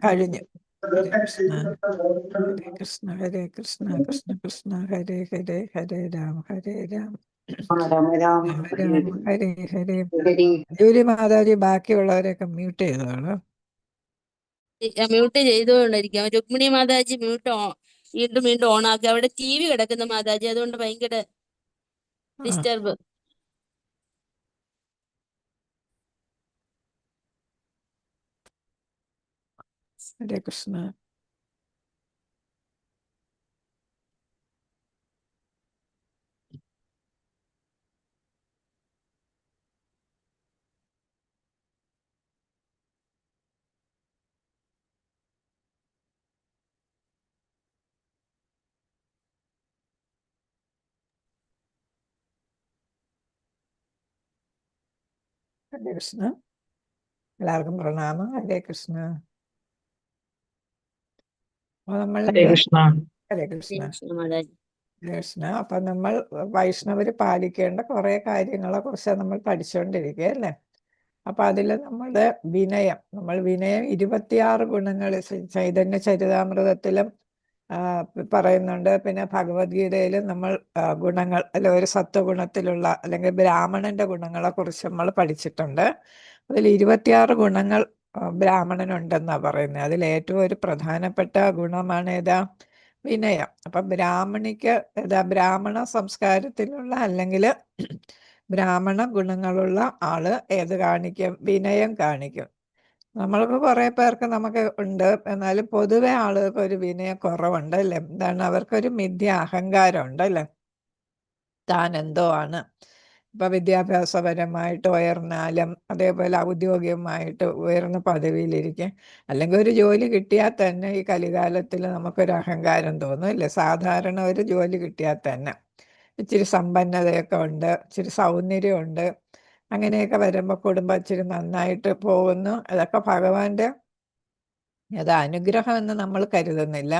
കഴിഞ്ഞു. ഹരേ കൃഷ്ണ ഹരേ കൃഷ്ണ ഹരേ കൃഷ്ണ കൃഷ്ണ കൃഷ്ണ ഹരേ ഹരേ ഹരേ രാം ഹരേ രാം രാമ രാമ രാമ രാമ ഹരേ ഹരേ. Julie Mataji ബാക്കിയുള്ളവരെയൊക്കെ mute ചെയ്തതാണ്. Mute ചെയ്തുകൊണ്ടിരിക്കാം. Rukmini Mataji വീണ്ടും വീണ്ടും ഓൺ ആക്കി. അവിടെ TV കിടക്കുന്ന മാതാജി, അതുകൊണ്ട് ഭയങ്കര ആ, ഡിസ്റ്റർബ്. ഹരേ കൃഷ്ണ. ഹരേ കൃഷ്ണ. എല്ലാവർക്കും പ്രണാമം. ഹരേ കൃഷ്ണ. അപ്പൊ നമ്മൾ ഹരേ കൃഷ്ണ. ഹരേ കൃഷ്ണ മാതാജി ഹരേ കൃഷ്ണ. അപ്പൊ നമ്മൾ വൈഷ്ണവര് പാലിക്കേണ്ട കുറെ കാര്യങ്ങളെ കുറിച്ച് നമ്മൾ പഠിച്ചുകൊണ്ടിരിക്കുക അല്ലേ. അപ്പൊ അതിൽ നമ്മുടെ നമ്മൾ വിനയം 26 ഗുണങ്ങൾ ചൈതന്യ ചരിതാമൃതത്തിലും പറയുന്നുണ്ട്. പിന്നെ ഭഗവത്ഗീതയിലും നമ്മൾ ഗുണങ്ങൾ അല്ല ഒരു സത്വഗുണത്തിലുള്ള അല്ലെങ്കിൽ ബ്രാഹ്മണന്റെ ഗുണങ്ങളെ കുറിച്ച് നമ്മൾ പഠിച്ചിട്ടുണ്ട്. അതിൽ 26 ഗുണങ്ങൾ ബ്രാഹ്മണനുണ്ടെന്നാ പറയുന്നത്. അതിൽ ഏറ്റവും ഒരു പ്രധാനപ്പെട്ട ഗുണമാണ് ഏതാ? വിനയം. അപ്പൊ ബ്രാഹ്മണിക്ക് ബ്രാഹ്മണ സംസ്കാരത്തിലുള്ള അല്ലെങ്കിൽ ബ്രാഹ്മണ ഗുണങ്ങളുള്ള ആള് ഏത് കാണിക്കും? വിനയം കാണിക്കും. നമ്മൾക്ക് കുറെ പേർക്ക് നമുക്ക് ഉണ്ട്, എന്നാലും പൊതുവെ ആളുകൾക്ക് ഒരു വിനയ കുറവുണ്ട് അല്ലേ. എന്താണ്? അവർക്കൊരു മിഥ്യ അഹങ്കാരം ഉണ്ട് അല്ലേ. താൻ എന്തോ ആണ്. ഇപ്പൊ വിദ്യാഭ്യാസപരമായിട്ട് ഉയർന്നാലും അതേപോലെ ഔദ്യോഗികമായിട്ട് ഉയർന്ന പദവിയിലിരിക്കും, അല്ലെങ്കിൽ ഒരു ജോലി കിട്ടിയാൽ തന്നെ ഈ കലികാലത്തിൽ നമുക്കൊരു അഹങ്കാരം തോന്നും അല്ലേ. സാധാരണ ഒരു ജോലി കിട്ടിയാൽ തന്നെ ഇച്ചിരി സമ്പന്നതയൊക്കെ ഉണ്ട്, ഇച്ചിരി സൗന്ദര്യമുണ്ട്, അങ്ങനെയൊക്കെ വരുമ്പോൾ കുടുംബം ഇച്ചിരി നന്നായിട്ട് പോകുന്നു. അതൊക്കെ ഭഗവാന്റെ അനുഗ്രഹം എന്ന് നമ്മൾ കരുതുന്നില്ല.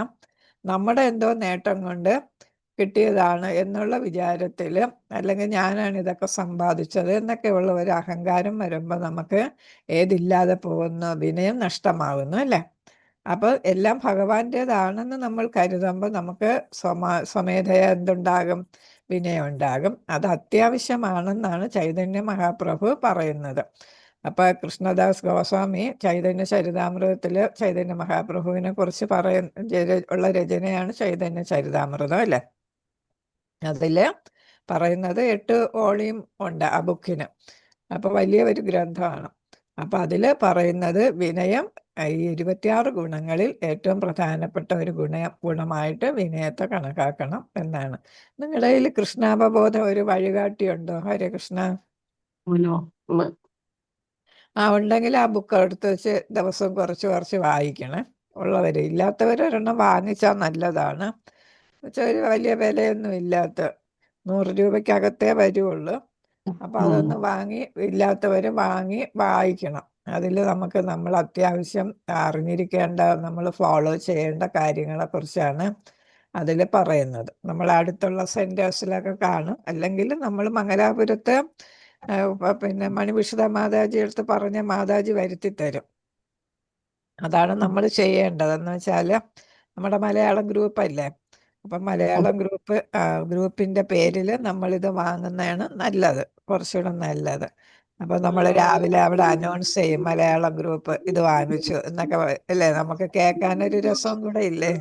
നമ്മുടെ എന്തോ നേട്ടം കൊണ്ട് കിട്ടിയതാണ് എന്നുള്ള വിചാരത്തിൽ, അല്ലെങ്കിൽ ഞാനാണ് ഇതൊക്കെ സമ്പാദിച്ചത് എന്നൊക്കെയുള്ള ഒരു അഹങ്കാരം വരുമ്പോൾ നമുക്ക് ഏതില്ലാതെ പോകുന്നു? വിനയം നഷ്ടമാകുന്നു അല്ലേ. അപ്പോൾ എല്ലാം ഭഗവാന്റേതാണെന്ന് നമ്മൾ കരുതുമ്പോൾ നമുക്ക് സ്വമേധയ എന്തുണ്ടാകും? വിനയം ഉണ്ടാകും. അത് അത്യാവശ്യമാണെന്നാണ് ചൈതന്യ മഹാപ്രഭു പറയുന്നത്. അപ്പൊ കൃഷ്ണദാസ് ഗോസ്വാമി ചൈതന്യ ചരിതാമൃതത്തില് ചൈതന്യ മഹാപ്രഭുവിനെ കുറിച്ച് ഉള്ള രചനയാണ് ചൈതന്യ ചരിതാമൃതം അല്ലേ. അതില് പറയുന്നത് 8 വോളിയം ഉണ്ട് ആ ബുക്കിന്. അപ്പൊ വലിയ ഒരു ഗ്രന്ഥമാണ്. അപ്പൊ അതില് പറയുന്നത് വിനയം ഈ 26 ഗുണങ്ങളിൽ ഏറ്റവും പ്രധാനപ്പെട്ട ഒരു ഗുണമായിട്ട് വിനയത്തെ കണക്കാക്കണം എന്നാണ്. നിങ്ങളുടെ കയ്യിൽ കൃഷ്ണാവബോധം ഒരു വഴികാട്ടിയുണ്ടോ? ഹരേ കൃഷ്ണ. ഉണ്ടെങ്കിൽ ആ ബുക്ക് എടുത്ത് വെച്ച് ദിവസവും കുറച്ച് കുറച്ച് വായിക്കണേ. ഉള്ളവര്, ഇല്ലാത്തവരൊരെണ്ണം വാങ്ങിച്ചാൽ നല്ലതാണ്. വെച്ചാൽ ഒരു വലിയ വിലയൊന്നും ഇല്ലാത്ത 100 രൂപയ്ക്കകത്തേ വരുള്ളൂ. അപ്പം അതൊന്ന് ഇല്ലാത്തവര് വാങ്ങി വായിക്കണം. അതിൽ നമ്മൾ അത്യാവശ്യം അറിഞ്ഞിരിക്കേണ്ട, നമ്മൾ ഫോളോ ചെയ്യേണ്ട കാര്യങ്ങളെ കുറിച്ചാണ് അതിൽ പറയുന്നത്. നമ്മൾ അടുത്തുള്ള സെൻറ്റേഴ്സിലൊക്കെ കാണും. അല്ലെങ്കിൽ നമ്മൾ മംഗലാപുരത്ത് പിന്നെ മണിഭൂഷിത മാതാജി അടുത്ത് പറഞ്ഞ മാതാജി വരുത്തി തരും. അതാണ് നമ്മൾ ചെയ്യേണ്ടതെന്ന് വെച്ചാൽ നമ്മുടെ മലയാളം ഗ്രൂപ്പല്ലേ. അപ്പം മലയാളം ഗ്രൂപ്പിന്റെ പേരിൽ നമ്മളിത് വാങ്ങുന്നതാണ് നല്ലത്, കുറച്ചുകൂടെ നല്ലത്. അപ്പൊ നമ്മൾ രാവിലെ അവിടെ അനൗൺസ് ചെയ്യും, മലയാളം ഗ്രൂപ്പ് ഇത് വാങ്ങിച്ചു എന്നൊക്കെ അല്ലേ. നമുക്ക് കേൾക്കാനൊരു രസം കൂടെ ഇല്ലേ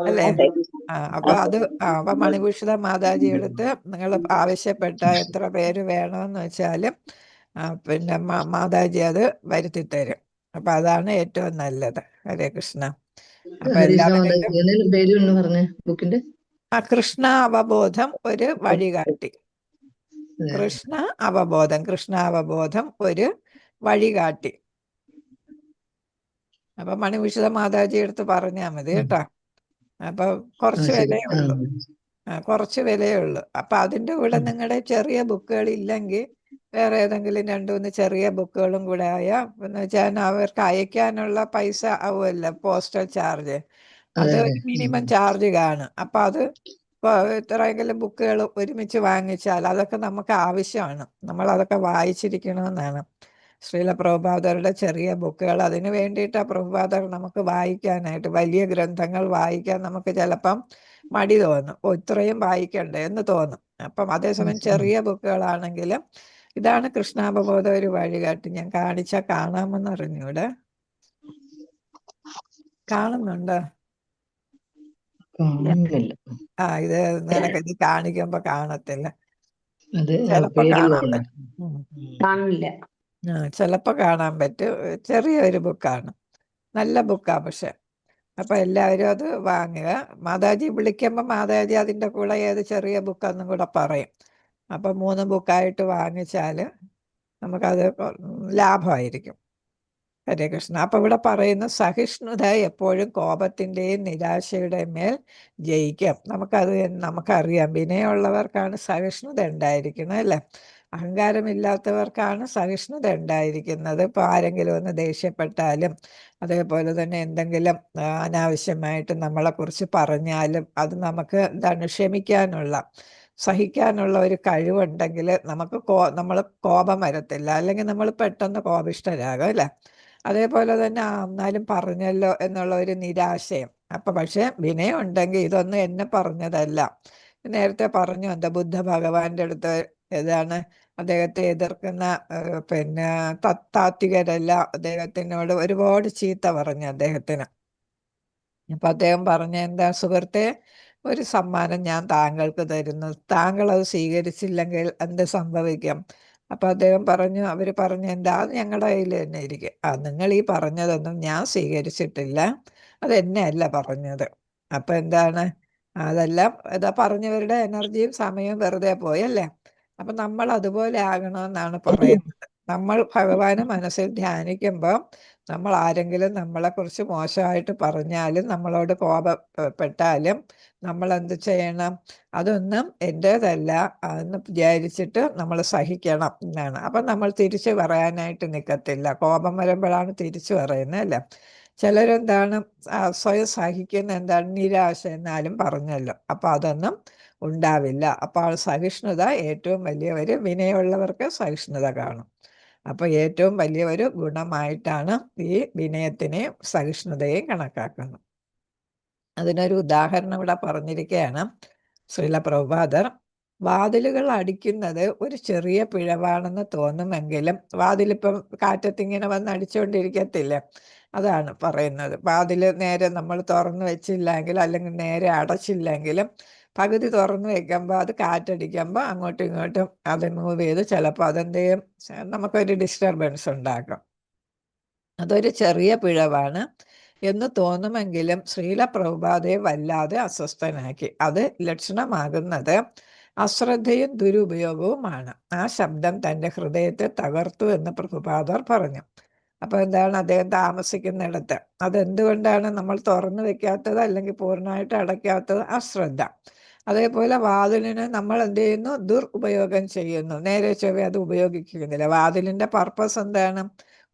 അല്ലേ. അപ്പൊ മണിഭൂഷിത മാതാജി എടുത്ത് നിങ്ങൾ ആവശ്യപ്പെട്ട എത്ര പേര് വേണമെന്ന് വെച്ചാൽ പിന്നെ മാതാജി അത് വരുത്തി തരും. അപ്പൊ അതാണ് ഏറ്റവും നല്ലത്. ഹരേ കൃഷ്ണ. അപ്പൊ എല്ലാവരും കൃഷ്ണ അവബോധം ഒരു വഴികാട്ടി. കൃഷ്ണാവബോധം ഒരു വഴികാട്ടി. അപ്പൊ മണിഭൂഷിത മാതാജി എടുത്ത് പറഞ്ഞാൽ മതി കേട്ടോ. അപ്പൊ കുറച്ച് വിലയേ ഉള്ളൂ. അപ്പൊ അതിൻ്റെ കൂടെ നിങ്ങളുടെ ചെറിയ ബുക്കുകൾ ഇല്ലെങ്കിൽ വേറെ ഏതെങ്കിലും 2-3 ചെറിയ ബുക്കുകളും കൂടെ ആയാൽ, എന്ന് വെച്ചാൽ അവർക്ക് അയക്കാനുള്ള പൈസ ആവുമല്ലോ, പോസ്റ്റൽ ചാർജ്, അത് ഒരു മിനിമം ചാർജ് കാണും. അപ്പൊ അത് എത്രയെങ്കിലും ബുക്കുകൾ ഒരുമിച്ച് വാങ്ങിച്ചാൽ അതൊക്കെ നമുക്ക് ആവശ്യമാണ്. നമ്മൾ അതൊക്കെ വായിച്ചിരിക്കണമെന്നാണ് ശ്രീല പ്രഭുപാദരുടെ ചെറിയ ബുക്കുകൾ. അതിന് വേണ്ടിയിട്ടാണ് പ്രഭുപാദർ നമുക്ക് വായിക്കാനായിട്ട്, വലിയ ഗ്രന്ഥങ്ങൾ വായിക്കാൻ നമുക്ക് ചിലപ്പം മടി തോന്നും. ഓ, ഇത്രയും വായിക്കണ്ടേ എന്ന് തോന്നും. അപ്പം അതേസമയം ചെറിയ ബുക്കുകളാണെങ്കിലും ഇതാണ് കൃഷ്ണാവബോധ ഒരു വഴികാട്ടി. ഞാൻ കാണിച്ചാൽ കാണാമെന്ന് അറിഞ്ഞൂടെ? കാണുന്നുണ്ട്. കാണുന്നില്ല. ഇത് നിനക്ക് ഇത് കാണിക്കുമ്പോ കാണത്തില്ല. അത് ചിലപ്പോ പേര് കാണാൻ കൊള്ളാം. പറ്റും. കാണില്ല. ചിലപ്പോ കാണാൻ പറ്റും. ചെറിയൊരു ബുക്കാണ്, നല്ല ബുക്കാ പക്ഷെ. അപ്പൊ എല്ലാവരും അത് വാങ്ങുക. മാതാജി വിളിക്കുമ്പോൾ മാതാജി അതിൻ്റെ കൂടെ ഏത് ചെറിയ ബുക്കാന്നും കൂടെ പറയും. അപ്പൊ 3 ബുക്കായിട്ട് വാങ്ങിച്ചാല് നമുക്കത് ലാഭമായിരിക്കും. ഹരേ കൃഷ്ണ. അപ്പൊ ഇവിടെ പറയുന്ന സഹിഷ്ണുത എപ്പോഴും കോപത്തിൻ്റെയും നിരാശയുടെയും മേൽ ജയിക്കും. നമുക്കറിയാം, വിനയമുള്ളവർക്കാണ് സഹിഷ്ണുത ഉണ്ടായിരിക്കുന്നത്, അല്ലേ? അഹങ്കാരമില്ലാത്തവർക്കാണ് സഹിഷ്ണുത ഉണ്ടായിരിക്കുന്നത്. ഇപ്പോൾ ആരെങ്കിലും ഒന്ന് ദേഷ്യപ്പെട്ടാലും, അതേപോലെ തന്നെ എന്തെങ്കിലും അനാവശ്യമായിട്ട് നമ്മളെക്കുറിച്ച് പറഞ്ഞാലും അത് നമുക്ക് എന്താണ് ക്ഷമിക്കാനുള്ള, സഹിക്കാനുള്ള ഒരു കഴിവുണ്ടെങ്കിൽ നമുക്ക് നമ്മൾ കോപം വരത്തില്ല. അല്ലെങ്കിൽ നമ്മൾ പെട്ടെന്ന് കോപിഷ്ഠരാകും, അല്ലേ? അതേപോലെ തന്നെ എന്നാലും പറഞ്ഞല്ലോ എന്നുള്ള ഒരു നിരാശയും. പക്ഷെ വിനയം ഉണ്ടെങ്കിൽ ഇതൊന്നും എന്നെ പറഞ്ഞതല്ല. നേരത്തെ പറഞ്ഞു, എന്താ ബുദ്ധ ഭഗവാന്റെ അടുത്ത് ഏതാണ് അദ്ദേഹത്തെ എതിർക്കുന്ന പിന്നെ താത്വികരെല്ലാം അദ്ദേഹത്തിനോട് ഒരുപാട് ചീത്ത പറഞ്ഞു അദ്ദേഹത്തിന്. അപ്പൊ അദ്ദേഹം പറഞ്ഞ എന്താ, സുഹൃത്തെ, ഒരു സമ്മാനം ഞാൻ താങ്കൾക്ക് തരുന്നു, താങ്കൾ അത് സ്വീകരിച്ചില്ലെങ്കിൽ എന്ത് സംഭവിക്കും? അപ്പൊ അദ്ദേഹം പറഞ്ഞു, അവര് പറഞ്ഞു, എന്താ, അത് ഞങ്ങളുടെ കയ്യിൽ തന്നെ ഇരിക്കും. നിങ്ങൾ ഈ പറഞ്ഞതൊന്നും ഞാൻ സ്വീകരിച്ചിട്ടില്ല, അതെന്നെ അല്ല പറഞ്ഞത്. അപ്പൊ എന്താണ്, അതെല്ലാം ഇതാ പറഞ്ഞവരുടെ എനർജിയും സമയവും വെറുതെ പോയല്ലേ? അപ്പൊ നമ്മൾ അതുപോലെ ആകണമെന്നാണ് പറയുന്നത്. നമ്മൾ ഭഗവാനെ മനസ്സിൽ ധ്യാനിക്കുമ്പോൾ നമ്മൾ ആരെങ്കിലും നമ്മളെക്കുറിച്ച് മോശമായിട്ട് പറഞ്ഞാലും നമ്മളോട് കോപപ്പെട്ടാലും നമ്മൾ എന്ത് ചെയ്യണം? അതൊന്നും എൻ്റേതല്ല എന്ന് വിചാരിച്ചിട്ട് നമ്മൾ സഹിക്കണം എന്നാണ്. അപ്പം നമ്മൾ തിരിച്ചു പറയാനായിട്ട് നിൽക്കത്തില്ല. കോപം വരുമ്പോഴാണ് തിരിച്ചു പറയുന്നത്, അല്ലേ? ചിലരെന്താണ് സ്വയം സഹിക്കുന്ന എന്താണ് നിരാശ എന്നാലും പറഞ്ഞല്ലോ. അപ്പം അതൊന്നും ഉണ്ടാവില്ല. അപ്പോൾ സഹിഷ്ണുത ഏറ്റവും വലിയ വിനയമുള്ളവർക്ക് സഹിഷ്ണുത കാണും. അപ്പോൾ ഏറ്റവും വലിയ ഒരു ഗുണമായിട്ടാണ് ഈ വിനയത്തിനെയും സഹിഷ്ണുതയെയും കണക്കാക്കുന്നത്. അതിനൊരു ഉദാഹരണം ഇവിടെ പറഞ്ഞിരിക്കുകയാണ് ശ്രീല പ്രഭുപാദർ. വാതിലുകൾ അടിക്കുന്നത് ഒരു ചെറിയ പിഴവാണെന്ന് തോന്നുമെങ്കിലും വാതിലിപ്പം കാറ്റത്തിങ്ങനെ വന്ന് അടിച്ചുകൊണ്ടിരിക്കത്തില്ലേ? അതാണ് പറയുന്നത്. വാതിൽ നേരെ നമ്മൾ തുറന്നു വെച്ചില്ലെങ്കിൽ, അല്ലെങ്കിൽ നേരെ അടച്ചില്ലെങ്കിലും പകുതി തുറന്നു വെക്കുമ്പോൾ അത് കാറ്റടിക്കുമ്പോൾ അങ്ങോട്ടും ഇങ്ങോട്ടും അത് മൂവ് ചെയ്ത് ചിലപ്പോൾ അതെന്തെയും നമുക്കൊരു ഡിസ്റ്റർബൻസ് ഉണ്ടാക്കും. അതൊരു ചെറിയ പിഴവാണ് എന്ന് തോന്നുമെങ്കിലും ശ്രീല പ്രഭുപാദയെ വല്ലാതെ അസ്വസ്ഥനാക്കി. അത് ലക്ഷണമാകുന്നത് അശ്രദ്ധയും ദുരുപയോഗവുമാണ്. ആ ശബ്ദം തൻ്റെ ഹൃദയത്തെ തകർത്തു എന്ന് പ്രഭുപാദർ പറഞ്ഞു. അപ്പോൾ എന്താണ്, അദ്ദേഹം താമസിക്കുന്നിടത്ത് അതെന്തുകൊണ്ടാണ് നമ്മൾ തുറന്നു വെക്കാത്തത് അല്ലെങ്കിൽ പൂർണ്ണമായിട്ട് അടയ്ക്കാത്തത്? അശ്രദ്ധ. അതേപോലെ വാതിലിന് നമ്മൾ എന്ത് ചെയ്യുന്നു? ദുരുപയോഗം ചെയ്യുന്നു. നേരെ ചൊവ്വേ അത് ഉപയോഗിക്കുന്നില്ല. വാതിലിൻ്റെ പർപ്പസ് എന്താണ്?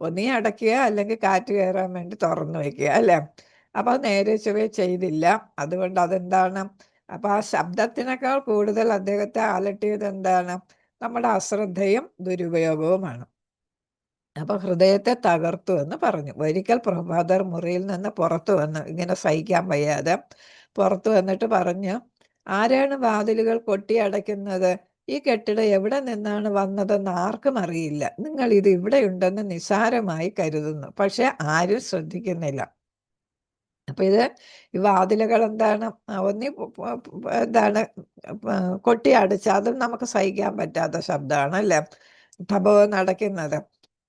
ഒന്നീ അടയ്ക്കുക, അല്ലെങ്കിൽ കാറ്റ് കയറാൻ വേണ്ടി തുറന്നു വയ്ക്കുക, അല്ലേ? അപ്പോൾ അത് നേരെ ചൊവ്വേ ചെയ്തില്ല. അതുകൊണ്ട് അതെന്താണ്? അപ്പോൾ ആ ശബ്ദത്തിനേക്കാൾ കൂടുതൽ അദ്ദേഹത്തെ അലട്ടിയത് എന്താണ്? നമ്മുടെ അശ്രദ്ധയും ദുരുപയോഗവുമാണ്. അപ്പോൾ ഹൃദയത്തെ തകർത്തു എന്ന് പറഞ്ഞു. ഒരിക്കൽ പ്രഭാതർ മുറിയിൽ നിന്ന് പുറത്തു വന്നു, ഇങ്ങനെ സഹിക്കാൻ വയ്യാതെ പുറത്തു വന്നിട്ട് പറഞ്ഞു, ആരാണ് വാതിലുകൾ കൊട്ടി അടയ്ക്കുന്നത്? ഈ കെട്ടിടം എവിടെ നിന്നാണ് വന്നതെന്ന് ആർക്കും അറിയില്ല. നിങ്ങൾ ഇത് ഇവിടെയുണ്ടെന്ന് നിസ്സാരമായി കരുതുന്നു, പക്ഷെ ആരും ശ്രദ്ധിക്കുന്നില്ല. അപ്പൊ ഈ വാതിലുകൾ എന്താണ്, എന്താണ് കൊട്ടി അടച്ച, അതും നമുക്ക് സഹിക്കാൻ പറ്റാത്ത ശബ്ദമാണ്, അല്ലേ? ടബോ നടക്കുന്നത്.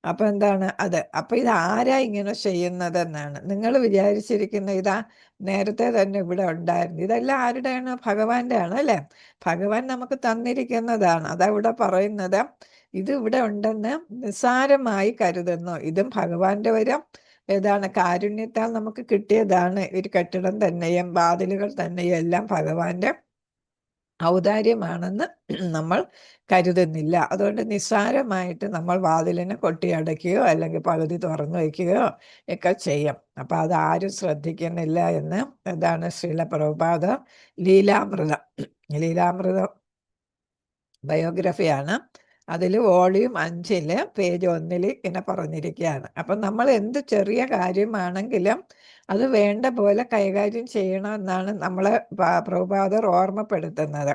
അപ്പൊ എന്താണ് അത്? അപ്പൊ ഇത് ആരാ ഇങ്ങനെ ചെയ്യുന്നതെന്നാണ് നിങ്ങൾ വിചാരിച്ചിരിക്കുന്ന? ഇതാ നേരത്തെ തന്നെ ഇവിടെ ഉണ്ടായിരുന്നു. ഇതെല്ലാം ആരുടെയാണ്? ഭഗവാന്റെ ആണ്, അല്ലേ? ഭഗവാൻ നമുക്ക് തന്നിരിക്കുന്നതാണ്. അതാ ഇവിടെ പറയുന്നത്, ഇത് ഇവിടെ ഉണ്ടെന്ന് നിസ്സാരമായി കരുതുന്നു. ഇതും ഭഗവാന്റെ വരും കാരുണ്യത്താൽ നമുക്ക് കിട്ടിയതാണ്. ഒരു കെട്ടിടം തന്നെയും വാതിലുകൾ തന്നെയും എല്ലാം ഭഗവാന്റെ ഔദാര്യമാണെന്ന് നമ്മൾ കരുതുന്നില്ല. അതുകൊണ്ട് നിസ്സാരമായിട്ട് നമ്മൾ വാതിലിനെ കൊട്ടിയടയ്ക്കുകയോ അല്ലെങ്കിൽ പകുതി തുറന്നു വയ്ക്കുകയോ ഒക്കെ ചെയ്യും. അപ്പം അതാരും ശ്രദ്ധിക്കുന്നില്ല എന്ന് ശ്രീല പ്രഭുപാദ ലീലാമൃതം ബയോഗ്രഫിയാണ്. അതിൽ വോളിയം 5 പേജ് 1 ഇങ്ങനെ പറഞ്ഞിരിക്കുകയാണ്. അപ്പം നമ്മൾ എന്ത് ചെറിയ കാര്യമാണെങ്കിലും അത് വേണ്ട പോലെ കൈകാര്യം ചെയ്യണമെന്നാണ് നമ്മളെ പ്രഭുപാദർ ഓർമ്മപ്പെടുത്തുന്നത്.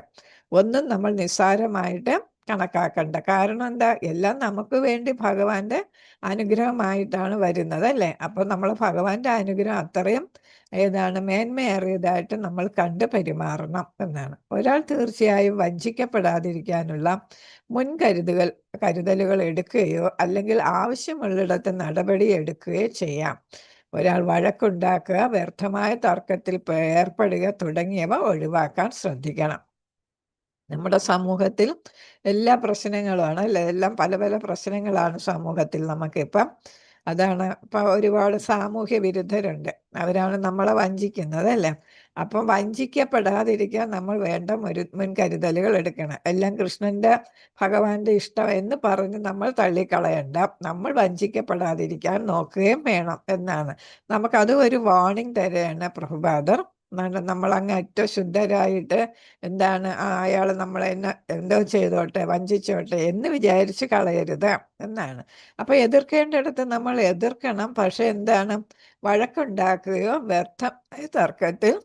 ഒന്നും നമ്മൾ നിസ്സാരമായിട്ട് കണക്കാക്കണ്ട. കാരണം എന്താ, എല്ലാം നമുക്ക് വേണ്ടി ഭഗവാന്റെ അനുഗ്രഹമായിട്ടാണ് വരുന്നത് അല്ലേ. അപ്പം നമ്മൾ ഭഗവാന്റെ അനുഗ്രഹം അത്രയും മേന്മയേറിയതായിട്ട് നമ്മൾ കണ്ട് പെരുമാറണം എന്നാണ്. ഒരാൾ തീർച്ചയായും വഞ്ചിക്കപ്പെടാതിരിക്കാനുള്ള കരുതലുകൾ എടുക്കുകയോ അല്ലെങ്കിൽ ആവശ്യമുള്ളിടത്ത് നടപടി എടുക്കുകയോ ചെയ്യാം. ഒരാൾ വഴക്കുണ്ടാക്കുക, വ്യർത്ഥമായ തർക്കത്തിൽ ഏർപ്പെടുക തുടങ്ങിയവ ഒഴിവാക്കാൻ ശ്രദ്ധിക്കണം. നമ്മുടെ സമൂഹത്തിൽ എല്ലാ പ്രശ്നങ്ങളുമാണ് അല്ലേ, എല്ലാം പല പല പ്രശ്നങ്ങളാണ് സമൂഹത്തിൽ നമുക്കിപ്പം. അതാണ് ഇപ്പം ഒരുപാട് സാമൂഹ്യ വിരുദ്ധരുണ്ട്, അവരാണ് നമ്മളെ വഞ്ചിക്കുന്നത് അല്ലേ. അപ്പം വഞ്ചിക്കപ്പെടാതിരിക്കാൻ നമ്മൾ വേണ്ട മുൻകരുതലുകൾ എടുക്കണം. എല്ലാം കൃഷ്ണൻ്റെ ഭഗവാന്റെ ഇഷ്ടം എന്ന് പറഞ്ഞ് നമ്മൾ തള്ളിക്കളയണ്ട, നമ്മൾ വഞ്ചിക്കപ്പെടാതിരിക്കാൻ നോക്കുകയും വേണം എന്നാണ്. നമുക്കത് ഒരു വാർണിംഗ് തരുകയാണ് പ്രഭുപാദർ. നമ്മളങ്ങ് ഏറ്റവും ശുദ്ധരായിട്ട് അയാൾ നമ്മളെ എന്തോ ചെയ്തോട്ടെ, വഞ്ചിച്ചോട്ടെ എന്ന് വിചാരിച്ച് കളയരുത് എന്നാണ്. അപ്പൊ എതിർക്കേണ്ടിടത്ത് നമ്മൾ എതിർക്കണം. പക്ഷെ വഴക്കുണ്ടാക്കുകയോ വ്യർത്ഥമായ തർക്കത്തിൽ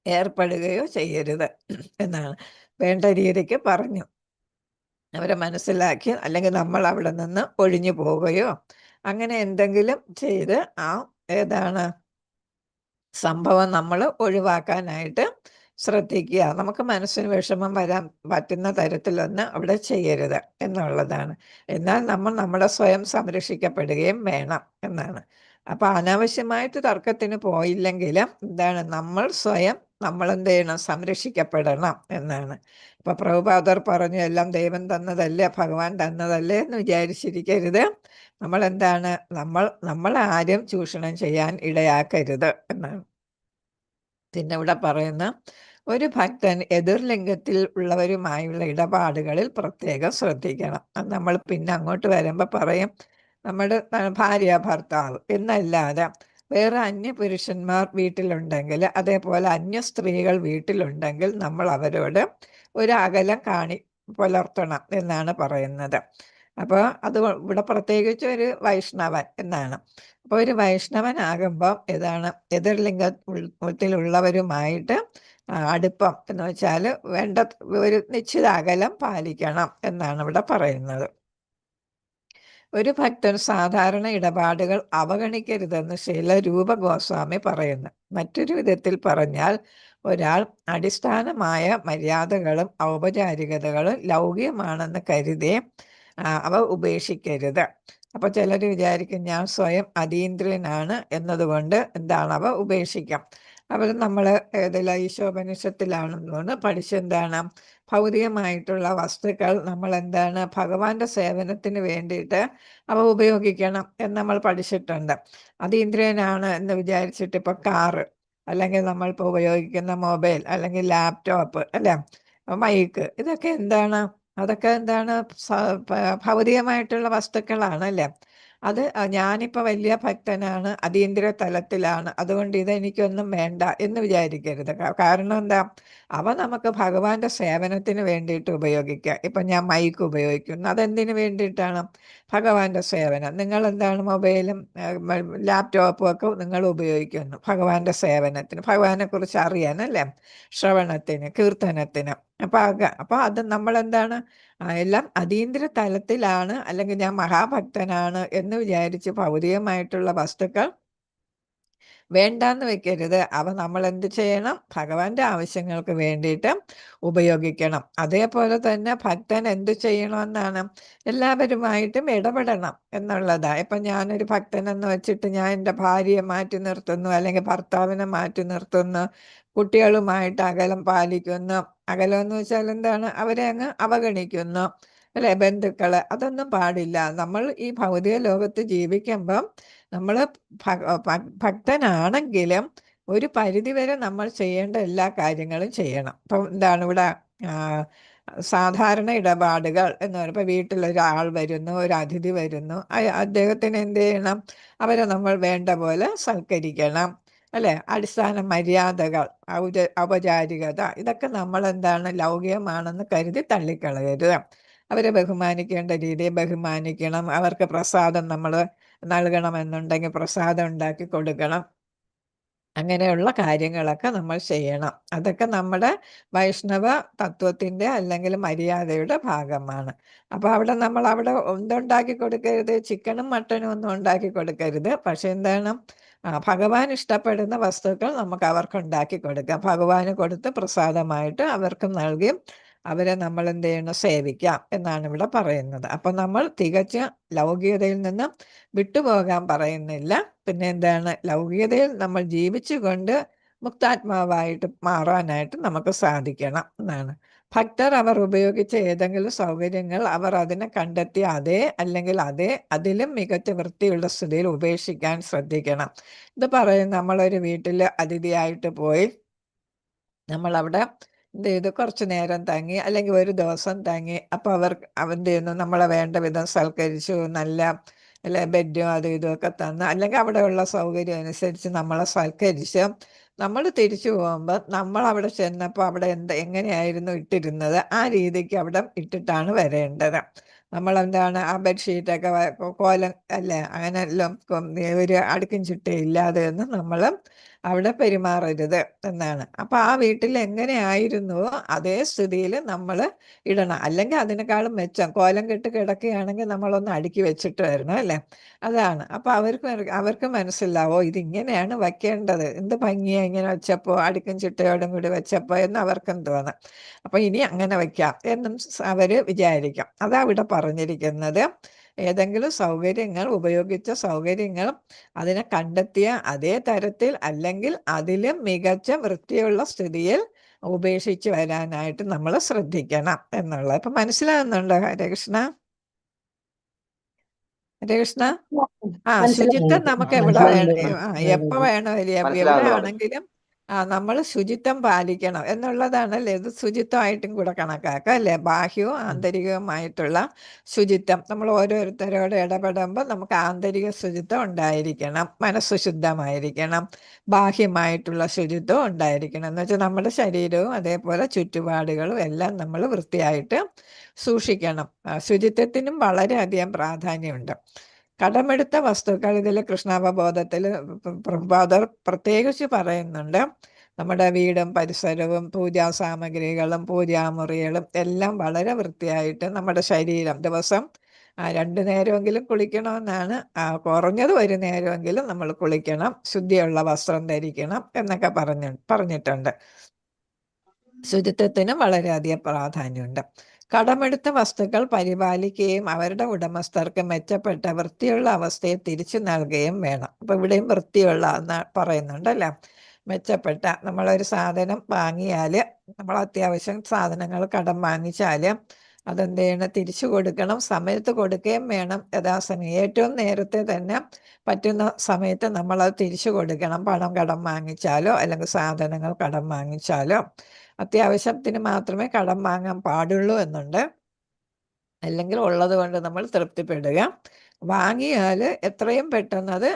ഏർപ്പെടുകയോ ചെയ്യരുത് എന്നാണ്. വേണ്ട രീതിക്ക് പറഞ്ഞു അവരെ മനസ്സിലാക്കി, അല്ലെങ്കിൽ നമ്മൾ അവിടെ നിന്ന് ഒഴിഞ്ഞു പോവുകയോ അങ്ങനെ എന്തെങ്കിലും ചെയ്ത് സംഭവം നമ്മൾ ഒഴിവാക്കാനായിട്ട് ശ്രദ്ധിക്കുക. നമുക്ക് മനസ്സിന് വിഷമം വരാൻ പറ്റുന്ന തരത്തിലൊന്നും അവിടെ ചെയ്യരുത് എന്നുള്ളതാണ്. എന്നാൽ നമ്മൾ നമ്മുടെ സ്വയം സംരക്ഷിക്കപ്പെടുകയും വേണം എന്നാണ്. അപ്പം അനാവശ്യമായിട്ട് തർക്കത്തിന് പോയില്ലെങ്കിലും നമ്മൾ സ്വയം എന്ത് ചെയ്യണം, സംരക്ഷിക്കപ്പെടണം എന്നാണ്. ഇപ്പൊ പ്രഭുപാദർ പറഞ്ഞു, എല്ലാം ദൈവം തന്നതല്ലേ, ഭഗവാൻ തന്നതല്ലേ എന്ന് വിചാരിച്ചിരിക്കരുത്. നമ്മൾ ആരും ചൂഷണം ചെയ്യാൻ ഇടയാക്കരുത് എന്നാണ്. പിന്നെ ഇവിടെ പറയുന്ന ഒരു ഭക്തൻ എതിർലിംഗത്തിൽ ഉള്ളവരുമായുള്ള ഇടപാടുകളിൽ പ്രത്യേകം ശ്രദ്ധിക്കണം. അത് നമ്മൾ പിന്നെ അങ്ങോട്ട് വരുമ്പോൾ പറയും. നമ്മുടെ ഭാര്യ ഭർത്താവ് എന്നല്ലാതെ വേറെ അന്യ പുരുഷന്മാർ വീട്ടിലുണ്ടെങ്കിൽ, അതേപോലെ അന്യ സ്ത്രീകൾ വീട്ടിലുണ്ടെങ്കിൽ നമ്മൾ അവരോട് ഒരു അകലം പുലർത്തണം എന്നാണ് പറയുന്നത്. അപ്പോൾ അത് ഇവിടെ പ്രത്യേകിച്ച് ഒരു വൈഷ്ണവൻ എന്നാണ്. അപ്പോൾ ഒരു വൈഷ്ണവനാകുമ്പോൾ എതിർലിംഗത്തിലുള്ളവരുമായിട്ട് അടുപ്പം എന്ന് വെച്ചാൽ വേണ്ട ഒരു നിശ്ചിത അകലം പാലിക്കണം എന്നാണ് ഇവിടെ പറയുന്നത്. ഒരു ഭക്തൻ സാധാരണ ഇടപാടുകൾ അവഗണിക്കരുതെന്ന് ശ്രീല രൂപ ഗോസ്വാമി പറയുന്നു. മറ്റൊരു വിധത്തിൽ പറഞ്ഞാൽ, ഒരാൾ അടിസ്ഥാനമായ മര്യാദകളും ഔപചാരികതകളും ലൗകികമാണെന്ന് കരുതി അവ ഉപേക്ഷിക്കരുത്. അപ്പൊ ചിലർ വിചാരിക്കും ഞാൻ സ്വയം അതീന്ദ്രിയനാണ് എന്നതുകൊണ്ട് അവ ഉപേക്ഷിക്കാം. അവർ നമ്മൾ ഈശോപനിഷത്തിലാണെന്നുകൊണ്ട് പഠിച്ചെന്താണ്, ഭൗതികമായിട്ടുള്ള വസ്തുക്കൾ നമ്മൾ ഭഗവാന്റെ സേവനത്തിന് വേണ്ടിയിട്ട് അവ ഉപയോഗിക്കണം എന്ന് നമ്മൾ പഠിച്ചിട്ടുണ്ട്. അതീന്ദ്രിയനാണ് എന്ന് വിചാരിച്ചിട്ട് ഇപ്പോൾ കാറ്, അല്ലെങ്കിൽ നമ്മളിപ്പോൾ ഉപയോഗിക്കുന്ന മൊബൈൽ, അല്ലെങ്കിൽ ലാപ്ടോപ്പ് അല്ലേ, മൈക്ക്, ഇതൊക്കെ അതൊക്കെ ഭൗതികമായിട്ടുള്ള വസ്തുക്കളാണ് അല്ലേ. അത് ഞാനിപ്പോൾ വലിയ ഭക്തനാണ്, അതീന്ദ്രിയ തലത്തിലാണ്, അതുകൊണ്ട് ഇതെനിക്കൊന്നും വേണ്ട എന്ന് വിചാരിക്കരുത്. കാരണം അവ നമുക്ക് ഭഗവാന്റെ സേവനത്തിന് വേണ്ടിയിട്ട് ഉപയോഗിക്കാം. ഇപ്പം ഞാൻ മൈക്ക് ഉപയോഗിക്കുന്നു, അതെന്തിനു വേണ്ടിയിട്ടാണ്? ഭഗവാന്റെ സേവനം. നിങ്ങൾ മൊബൈലും ലാപ്ടോപ്പും ഒക്കെ നിങ്ങൾ ഉപയോഗിക്കുന്നു ഭഗവാന്റെ സേവനത്തിന്, ഭഗവാനെ കുറിച്ച് അറിയാനല്ലേ, ശ്രവണത്തിന്, കീർത്തനത്തിന്. അപ്പോൾ അത് നമ്മൾ എല്ലാം അതീന്ദ്രിയ തലത്തിലാണ്, അല്ലെങ്കിൽ ഞാൻ മഹാഭക്തനാണ് എന്ന് വിചാരിച്ച് ഭൗതികമായിട്ടുള്ള വസ്തുക്കൾ വേണ്ടാന്ന് വെക്കരുത്. അവ നമ്മൾ എന്ത് ചെയ്യണം? ഭഗവാന്റെ ആവശ്യങ്ങൾക്ക് വേണ്ടിയിട്ട് ഉപയോഗിക്കണം. അതേപോലെ തന്നെ ഭക്തൻ എന്ത് ചെയ്യണമെന്നാണ്? എല്ലാവരുമായിട്ടും ഇടപെടണം എന്നുള്ളതാണ്. ഇപ്പം ഞാനൊരു ഭക്തനെന്ന് വെച്ചിട്ട് ഞാൻ എൻ്റെ ഭാര്യയെ മാറ്റി നിർത്തുന്നു, അല്ലെങ്കിൽ ഭർത്താവിനെ മാറ്റി നിർത്തുന്നു, കുട്ടികളുമായിട്ട് അകലം പാലിക്കുന്നു. അകലം എന്ന് വെച്ചാൽ അവരെ അങ്ങ് അവഗണിക്കുന്നു അല്ലെ, ബന്ധുക്കള്, അതൊന്നും പാടില്ല. നമ്മൾ ഈ ഭൗതിക ലോകത്ത് ജീവിക്കുമ്പം നമ്മൾ ഭക്തനാണെങ്കിലും ഒരു പരിധിവരെ നമ്മൾ ചെയ്യേണ്ട എല്ലാ കാര്യങ്ങളും ചെയ്യണം. ഇപ്പം ഇവിടെ സാധാരണ ഇടപാടുകൾ എന്ന് പറയുമ്പോൾ, ഇപ്പോൾ വീട്ടിലൊരാൾ വരുന്നു, ഒരു അതിഥി വരുന്നു, അദ്ദേഹത്തിന് എന്ത് ചെയ്യണം? അവരെ നമ്മൾ വേണ്ട പോലെ സൽക്കരിക്കണം അല്ലേ. അടിസ്ഥാന മര്യാദകൾ, ഔപചാരികത, ഇതൊക്കെ നമ്മൾ ലൗകികമാണെന്ന് കരുതി തള്ളിക്കളയരുത്. അവരെ ബഹുമാനിക്കേണ്ട രീതിയെ ബഹുമാനിക്കണം. അവർക്ക് പ്രസാദം നമ്മൾ നൽകണമെന്നുണ്ടെങ്കിൽ പ്രസാദം ഉണ്ടാക്കി കൊടുക്കണം. അങ്ങനെയുള്ള കാര്യങ്ങളൊക്കെ നമ്മൾ ചെയ്യണം. അതൊക്കെ നമ്മുടെ വൈഷ്ണവ തത്വത്തിൻ്റെ അല്ലെങ്കിൽ മര്യാദയുടെ ഭാഗമാണ്. അപ്പോൾ അവിടെ നമ്മൾ അവിടെ എന്തുണ്ടാക്കി കൊടുക്കരുത്, ചിക്കനും മട്ടനും ഒന്നും ഉണ്ടാക്കി കൊടുക്കരുത്. പക്ഷെ എന്താണ്, ഭഗവാൻ ഇഷ്ടപ്പെടുന്ന വസ്തുക്കൾ നമുക്ക് അവർക്ക് ഉണ്ടാക്കി കൊടുക്കാം. ഭഗവാന് കൊടുത്ത് പ്രസാദമായിട്ട് അവർക്ക് നൽകി അവരെ നമ്മൾ എന്ത് ചെയ്യണം, സേവിക്കാം എന്നാണ് ഇവിടെ പറയുന്നത്. അപ്പം നമ്മൾ തികച്ച ലൗകികതയിൽ നിന്ന് വിട്ടുപോകാൻ പറയുന്നില്ല. പിന്നെ എന്താണ്, ലൗകികതയിൽ നമ്മൾ ജീവിച്ചുകൊണ്ട് മുക്താത്മാവായിട്ട് മാറാനായിട്ട് നമുക്ക് സാധിക്കണം എന്നാണ്. ഭക്തർ അവർ ഉപയോഗിച്ച ഏതെങ്കിലും സൗകര്യങ്ങൾ അവർ അതിനെ കണ്ടെത്തി അല്ലെങ്കിൽ അതിലും മികച്ച വൃത്തിയുള്ള സ്ഥിതിയിൽ ഉപേക്ഷിക്കാൻ ശ്രദ്ധിക്കണം. ഇത് പറയും, നമ്മളൊരു വീട്ടിൽ അതിഥിയായിട്ട് പോയി നമ്മളവിടെ എന്ത് ചെയ്തു, കുറച്ച് നേരം തങ്ങി അല്ലെങ്കിൽ ഒരു ദിവസം തങ്ങി. അപ്പോൾ എന്ത് ചെയ്യുന്നു, നമ്മളെ വേണ്ട വിധം സൽക്കരിച്ചു, നല്ല അല്ലെ ബെഡും അതും ഇതുമൊക്കെ തന്ന്, അല്ലെങ്കിൽ അവിടെയുള്ള സൗകര്യം അനുസരിച്ച് നമ്മളെ സൽക്കരിച്ച് നമ്മൾ തിരിച്ചു പോകുമ്പോൾ നമ്മൾ അവിടെ ചെന്നപ്പോൾ അവിടെ എങ്ങനെയായിരുന്നു ഇട്ടിരുന്നത് ആ രീതിക്ക് അവിടെ ഇട്ടിട്ടാണ് വരേണ്ടത്. നമ്മളെന്താണ് ആ ബെഡ്ഷീറ്റൊക്കെ കോലം അല്ലേ അങ്ങനെ എല്ലാം ഒരു അടുക്കും ചിട്ടയില്ലാതെ ഒന്നും നമ്മൾ അവിടെ പെരുമാറരുത് എന്നാണ്. അപ്പോൾ ആ വീട്ടിൽ എങ്ങനെയായിരുന്നുവോ അതേ സ്ഥിതിയിൽ നമ്മൾ ഇടണം. അല്ലെങ്കിൽ അതിനേക്കാളും മെച്ചം കോലം കെട്ട് കിടക്കുകയാണെങ്കിൽ നമ്മളൊന്ന് അടുക്കി വെച്ചിട്ട് വരണം അല്ലേ. അതാണ്. അപ്പോൾ അവർക്ക് മനസ്സിലാവോ ഇതിങ്ങനെയാണ് വയ്ക്കേണ്ടത്, എന്ത് ഭംഗിയാണ് ഇങ്ങനെ വെച്ചപ്പോൾ, അടുക്കും ചിട്ടയോടും കൂടി വെച്ചപ്പോൾ എന്ന് അവർക്കും തോന്നാം. അപ്പോൾ ഇനി അങ്ങനെ വയ്ക്കാം എന്നും അവർ വിചാരിക്കാം. അതാ ഇവിടെ പറഞ്ഞിരിക്കുന്നത്. ഏതെങ്കിലും സൗകര്യങ്ങൾ, ഉപയോഗിച്ച സൗകര്യങ്ങൾ അതിനെ കണ്ടെത്തിയ അതേ തരത്തിൽ അല്ലെങ്കിൽ അതിലും മികച്ച വൃത്തിയുള്ള സ്ഥിതിയിൽ ഉപേക്ഷിച്ച് വരാനായിട്ട് നമ്മൾ ശ്രദ്ധിക്കണം എന്നുള്ളത്. ഇപ്പൊ മനസ്സിലാകുന്നുണ്ടോ ഹരകൃഷ്ണ? ഹരകൃഷ്ണ, ശുചിത്വം നമുക്ക് എവിടെ വേണം, എപ്പോ വേണോ എവിടെ മനസ്സിലാകുന്നു പറഞ്ഞു. ആണെങ്കിലും നമ്മൾ ശുചിത്വം പാലിക്കണം എന്നുള്ളതാണല്ലേ. ഇത് ശുചിത്വമായിട്ടും കൂടെ കണക്കാക്കാം അല്ലേ. ബാഹ്യവും ആന്തരികവുമായിട്ടുള്ള ശുചിത്വം. നമ്മൾ ഓരോരുത്തരോട് ഇടപെടുമ്പോൾ നമുക്ക് ആന്തരിക ശുചിത്വം ഉണ്ടായിരിക്കണം, മനസ്സ് ശുദ്ധമായിരിക്കണം, ബാഹ്യമായിട്ടുള്ള ശുചിത്വം ഉണ്ടായിരിക്കണം. എന്ന് വെച്ചാൽ നമ്മുടെ ശരീരവും അതേപോലെ ചുറ്റുപാടുകളും എല്ലാം നമ്മൾ വൃത്തിയായിട്ട് സൂക്ഷിക്കണം. ശുചിത്വത്തിനും വളരെയധികം പ്രാധാന്യമുണ്ട്. കടമെടുത്ത വസ്തുക്കൾ ഇതിൽ കൃഷ്ണാവബോധത്തിൽ പ്രഭുപാദർ പ്രത്യേകിച്ച് പറയുന്നുണ്ട്. നമ്മുടെ വീടും പരിസരവും പൂജാ സാമഗ്രികളും പൂജാമുറികളും എല്ലാം വളരെ വൃത്തിയായിട്ട്, നമ്മുടെ ശരീരം ദിവസം 2 നേരമെങ്കിലും കുളിക്കണമെന്നാണ്. കുറഞ്ഞത് 1 നേരമെങ്കിലും നമ്മൾ കുളിക്കണം, ശുദ്ധിയുള്ള വസ്ത്രം ധരിക്കണം എന്നൊക്കെ പറഞ്ഞിട്ടുണ്ട്. ശുചിത്വത്തിന് വളരെയധികം പ്രാധാന്യമുണ്ട്. കടമെടുത്ത വസ്തുക്കൾ പരിപാലിക്കുകയും അവരുടെ ഉടമസ്ഥർക്ക് മെച്ചപ്പെട്ട വൃത്തിയുള്ള അവസ്ഥയെ തിരിച്ചു നൽകുകയും വേണം. അപ്പോൾ ഇവിടെയും വൃത്തിയുള്ള എന്ന് പറയുന്നുണ്ടല്ലേ. മെച്ചപ്പെട്ട, നമ്മളൊരു സാധനം വാങ്ങിയാൽ, നമ്മൾ അത്യാവശ്യം സാധനങ്ങൾ കടം വാങ്ങിച്ചാൽ അതെന്ത് ചെയ്യണം, തിരിച്ചു കൊടുക്കണം, സമയത്ത് കൊടുക്കുകയും വേണം. യഥാസമയം ഏറ്റവും നേരത്തെ തന്നെ പറ്റുന്ന സമയത്ത് നമ്മളത് തിരിച്ചു കൊടുക്കണം. പണം കടം വാങ്ങിച്ചാലോ അല്ലെങ്കിൽ സാധനങ്ങൾ കടം വാങ്ങിച്ചാലോ അത്യാവശ്യത്തിന് മാത്രമേ കടം വാങ്ങാൻ പാടുള്ളൂ എന്നുണ്ട്. അല്ലെങ്കിൽ ഉള്ളത് കൊണ്ട് നമ്മൾ തൃപ്തിപ്പെടുക. വാങ്ങിയാൽ എത്രയും പെട്ടെന്ന് അത്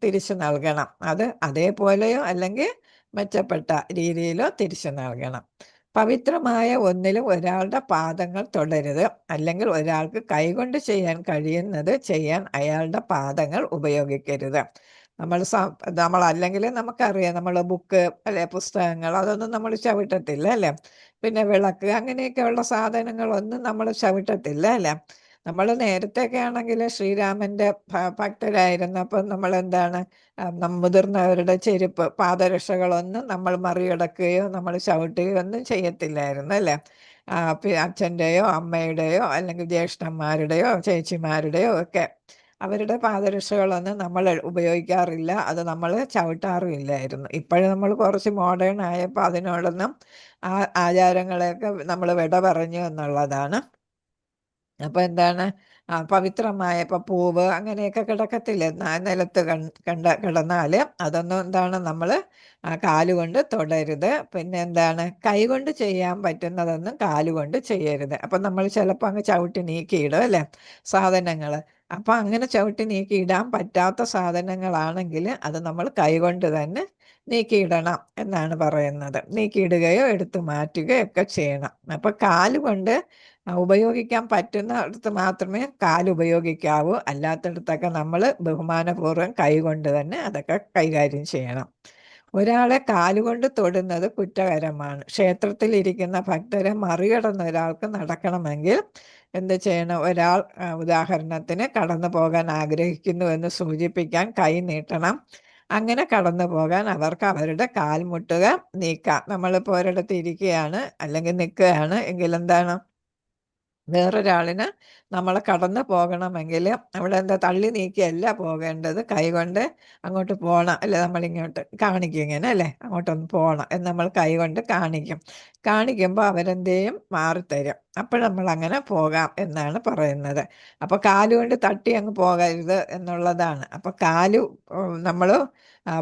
തിരിച്ചു നൽകണം. അത് അതേപോലെയോ അല്ലെങ്കിൽ മെച്ചപ്പെട്ട രീതിയിലോ തിരിച്ചു നൽകണം. പവിത്രമായ ഒന്നിലും ഒരാളുടെ പാദങ്ങൾ തൊടരുത്. അല്ലെങ്കിൽ ഒരാൾക്ക് കൈകൊണ്ട് ചെയ്യാൻ കഴിയുന്നത് ചെയ്യാൻ അയാളുടെ പാദങ്ങൾ ഉപയോഗിക്കരുത്. നമ്മൾ അല്ലെങ്കിൽ നമുക്കറിയാം, നമ്മൾ ബുക്ക് അല്ലെ പുസ്തകങ്ങൾ അതൊന്നും നമ്മൾ ചവിട്ടത്തില്ല അല്ലേ. പിന്നെ വിളക്ക് അങ്ങനെയൊക്കെയുള്ള സാധനങ്ങളൊന്നും നമ്മൾ ചവിട്ടത്തില്ല അല്ലേ. നമ്മൾ നേരത്തെയൊക്കെ ആണെങ്കിൽ ശ്രീരാമൻ്റെ ഭക്തരായിരുന്നപ്പോൾ നമ്മൾ എന്താണ്, മുതിർന്നവരുടെ ചെരുപ്പ് പാദരക്ഷകളൊന്നും നമ്മൾ മറികടക്കുകയോ നമ്മൾ ചവിട്ടുകയോ ഒന്നും ചെയ്യത്തില്ലായിരുന്നു അല്ലേ. അച്ഛൻ്റെയോ അമ്മയുടെയോ അല്ലെങ്കിൽ ജ്യേഷ്ഠന്മാരുടെയോ ചേച്ചിമാരുടെയോ ഒക്കെ അവരുടെ പാദരക്ഷകളൊന്നും നമ്മൾ ഉപയോഗിക്കാറില്ല, അത് നമ്മൾ ചവിട്ടാറുമില്ലായിരുന്നു. ഇപ്പോഴും നമ്മൾ കുറച്ച് മോഡേൺ ആയപ്പോൾ അതിനോടൊന്നും ആചാരങ്ങളെയൊക്കെ നമ്മൾ വിട പറഞ്ഞു എന്നുള്ളതാണ്. അപ്പോൾ എന്താണ്, പവിത്രമായ ഇപ്പം പൂവ് അങ്ങനെയൊക്കെ കിടക്കത്തില്ലേ നിലത്ത് കിടന്നാൽ അതൊന്നും എന്താണ് നമ്മൾ കാലുകൊണ്ട് തൊടരുത്. പിന്നെ എന്താണ്, കൈകൊണ്ട് ചെയ്യാൻ പറ്റുന്നതൊന്നും കാലുകൊണ്ട് ചെയ്യരുത്. അപ്പം നമ്മൾ ചിലപ്പോൾ അങ്ങ് ചവിട്ടി നീക്കിയിടും അല്ലേ സാധനങ്ങൾ. അപ്പം അങ്ങനെ ചവിട്ടി നീക്കിയിടാൻ പറ്റാത്ത സാധനങ്ങളാണെങ്കിൽ അത് നമ്മൾ കൈകൊണ്ട് തന്നെ നീക്കിയിടണം എന്നാണ് പറയുന്നത്. നീക്കിയിടുകയോ എടുത്തു മാറ്റുകയോ ഒക്കെ ചെയ്യണം. അപ്പം കാലുകൊണ്ട് ഉപയോഗിക്കാൻ പറ്റുന്നിടത്ത് മാത്രമേ കാല് ഉപയോഗിക്കാവൂ. അല്ലാത്തിടത്തൊക്കെ നമ്മൾ ബഹുമാനപൂർവ്വം കൈകൊണ്ട് തന്നെ അതൊക്കെ കൈകാര്യം ചെയ്യണം. ഒരാളെ കാലുകൊണ്ട് തൊടുന്നത് കുറ്റകരമാണ്. ക്ഷേത്രത്തിലിരിക്കുന്ന ഭക്തരെ മറികടന്ന് ഒരാൾക്ക് നടക്കണമെങ്കിൽ എന്ത് ചെയ്യണം? ഒരാൾ ഉദാഹരണത്തിന് കടന്നു പോകാൻ ആഗ്രഹിക്കുന്നു എന്ന് സൂചിപ്പിക്കാൻ കൈ നീട്ടണം. അങ്ങനെ കടന്നു പോകാൻ അവർക്ക് അവരുടെ കാൽമുട്ടുകൾ നീക്കാം. നമ്മളിപ്പോൾ ഒരിടത്ത് ഇരിക്കുകയാണ് അല്ലെങ്കിൽ നിൽക്കുകയാണ് എങ്കിൽ എന്താണ്, വേറൊരാളിന് നമ്മൾ കടന്നു പോകണമെങ്കിൽ അവിടെ എന്താ തള്ളി നീക്കിയല്ല പോകേണ്ടത്, കൈകൊണ്ട് അങ്ങോട്ട് പോകണം അല്ലെ, നമ്മളിങ്ങോട്ട് കാണിക്കും ഇങ്ങനെ അല്ലേ, അങ്ങോട്ടൊന്ന് പോകണം എന്ന് നമ്മൾ കൈകൊണ്ട് കാണിക്കും. കാണിക്കുമ്പോൾ അവരെന്ത് ചെയ്യും? മാറിത്തരും. അപ്പോൾ നമ്മൾ അങ്ങനെ പോകാം എന്നാണ് പറയുന്നത്. അപ്പോൾ കാലുകൊണ്ട് തട്ടി അങ്ങ് പോകരുത് എന്നുള്ളതാണ്. അപ്പോൾ കാല് നമ്മൾ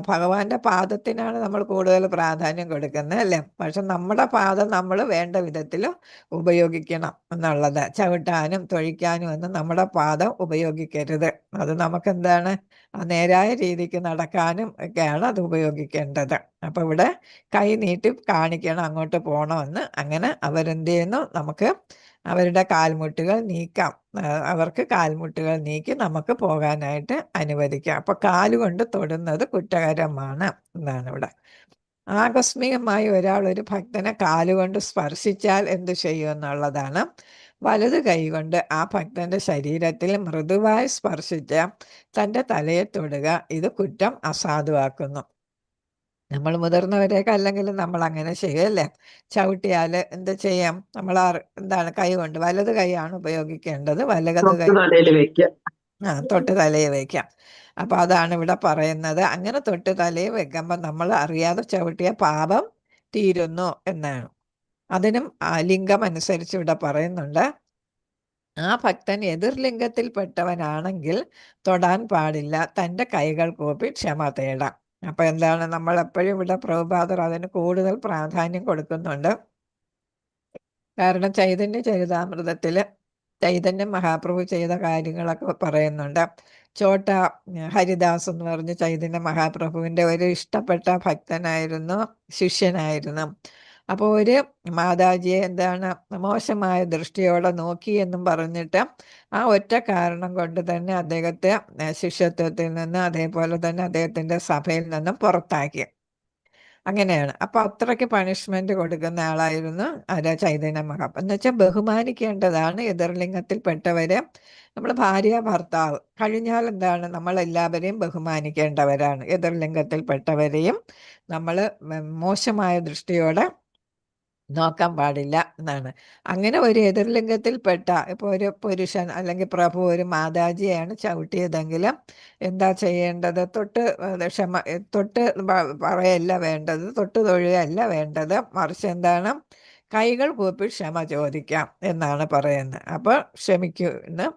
ഭഗവാന്റെ പാദത്തിനാണ് നമ്മൾ കൂടുതൽ പ്രാധാന്യം കൊടുക്കുന്നത് അല്ലേ. പക്ഷെ നമ്മുടെ പാദം നമ്മൾ വേണ്ട വിധത്തിൽ ഉപയോഗിക്കണം എന്നുള്ളത്. ചവിട്ടാനും തൊഴിക്കാനും ഒന്നും നമ്മുടെ പാദം ഉപയോഗിക്കരുത്. അത് നമുക്കെന്താണ്, നേരായ രീതിക്ക് നടക്കാനും ഒക്കെയാണ് അത് ഉപയോഗിക്കേണ്ടത്. അപ്പോൾ ഇവിടെ കൈ നീട്ടി കാണിക്കണം അങ്ങോട്ട് പോകണമെന്ന്. അങ്ങനെ അവരെന്ത് ചെയ്യുന്നു? നമുക്ക് അവരുടെ കാൽമുട്ടുകൾ നീക്കാം. അവർക്ക് കാൽമുട്ടുകൾ നീക്കി നമുക്ക് പോകാനായിട്ട് അനുവദിക്കാം. അപ്പോൾ കാലുകൊണ്ട് തൊടുന്നത് കുറ്റകരമാണ് എന്നാണ് ഇവിടെ. ആകസ്മികമായി ഒരാൾ ഒരു ഭക്തനെ കാലുകൊണ്ട് സ്പർശിച്ചാൽ എന്ത് ചെയ്യും എന്നുള്ളതാണ്. വലത് കൈകൊണ്ട് ആ ഭക്തന്റെ ശരീരത്തിൽ മൃദുവായി സ്പർശിച്ച് തൻ്റെ തലയെ തൊടുക. ഇത് കുറ്റം അസാധുവാക്കുന്നു. നമ്മൾ മുതിർന്നവരെയൊക്കെ അല്ലെങ്കിൽ നമ്മൾ അങ്ങനെ ചെയ്യല്ലേ. ചവിട്ടിയാൽ എന്ത് ചെയ്യാം? നമ്മൾ എന്താണ്, കൈ കൊണ്ട്, വലത് കൈയാണ് ഉപയോഗിക്കേണ്ടത്. വലത് കൈ തലയിൽ വെക്കുക. തൊട്ട് തലയിൽ വയ്ക്കാം. അപ്പോൾ അതാണ് ഇവിടെ പറയുന്നത്. അങ്ങനെ തൊട്ട് തലയിൽ വെക്കുമ്പോൾ നമ്മൾ അറിയാതെ ചവിട്ടിയ പാപം തീരുന്നു എന്നാണ്. അതിനും ലിംഗം അനുസരിച്ച് ഇവിടെ പറയുന്നുണ്ട്. ആ ഭക്തൻ എതിർലിംഗത്തിൽപ്പെട്ടവനാണെങ്കിൽ തൊടാൻ പാടില്ല. തൻ്റെ കൈകൾ കൂപ്പി ക്ഷമ തേടാം. അപ്പോൾ എന്താണ്, നമ്മളെപ്പോഴും ഇവിടെ പ്രഭുപാദർ അതിന് കൂടുതൽ പ്രാധാന്യം കൊടുക്കുന്നുണ്ട്. കാരണം ചൈതന്യ ചരിതാമൃതത്തിൽ ചൈതന്യ മഹാപ്രഭു ചെയ്ത കാര്യങ്ങളൊക്കെ പറയുന്നുണ്ട്. ചോട്ട ഹരിദാസ് എന്ന് പറഞ്ഞ് ചൈതന്യ മഹാപ്രഭുവിൻ്റെ ഒരു ഇഷ്ടപ്പെട്ട ഭക്തനായിരുന്നു, ശിഷ്യനായിരുന്നു. അപ്പോൾ ഒരു മാതാജിയെ എന്താണ് മോശമായ ദൃഷ്ടിയോടെ നോക്കി എന്നും പറഞ്ഞിട്ട് ആ ഒറ്റ കാരണം കൊണ്ട് തന്നെ അദ്ദേഹത്തെ ശിഷ്യത്വത്തിൽ നിന്ന്, അതേപോലെ തന്നെ അദ്ദേഹത്തിൻ്റെ സഭയിൽ നിന്നും പുറത്താക്കി. അങ്ങനെയാണ്. അപ്പോൾ അത്രയ്ക്ക് പണിഷ്മെന്റ് കൊടുക്കുന്ന ആളായിരുന്നു ചൈതന്യ മഹാപ്രഭു. എന്ന് വെച്ചാൽ ബഹുമാനിക്കേണ്ടതാണ് എതിർലിംഗത്തിൽപ്പെട്ടവരെ. നമ്മൾ ഭാര്യ ഭർത്താവ് കഴിഞ്ഞാൽ എന്താണ്, നമ്മളെല്ലാവരെയും ബഹുമാനിക്കേണ്ടവരാണ്. എതിർലിംഗത്തിൽപ്പെട്ടവരെയും നമ്മൾ മോശമായ ദൃഷ്ടിയോടെ നോക്കാൻ പാടില്ല എന്നാണ്. അങ്ങനെ ഒരു എതിർലിംഗത്തിൽപ്പെട്ട ഇപ്പോൾ ഒരു പുരുഷൻ അല്ലെങ്കിൽ പ്രഭു ഒരു മാതാജിയെയാണ് ചവിട്ടിയതെങ്കിൽ എന്താ ചെയ്യേണ്ടത്? തൊട്ട് പറയല്ല വേണ്ടത്, തൊട്ട് തൊഴുകയല്ല വേണ്ടത്. മറിച്ച് എന്താണ്, കൈകൾ കൂപ്പി ക്ഷമ ചോദിക്കാം എന്നാണ് പറയുന്നത്. അപ്പോൾ ക്ഷമിക്കൂ എന്ന്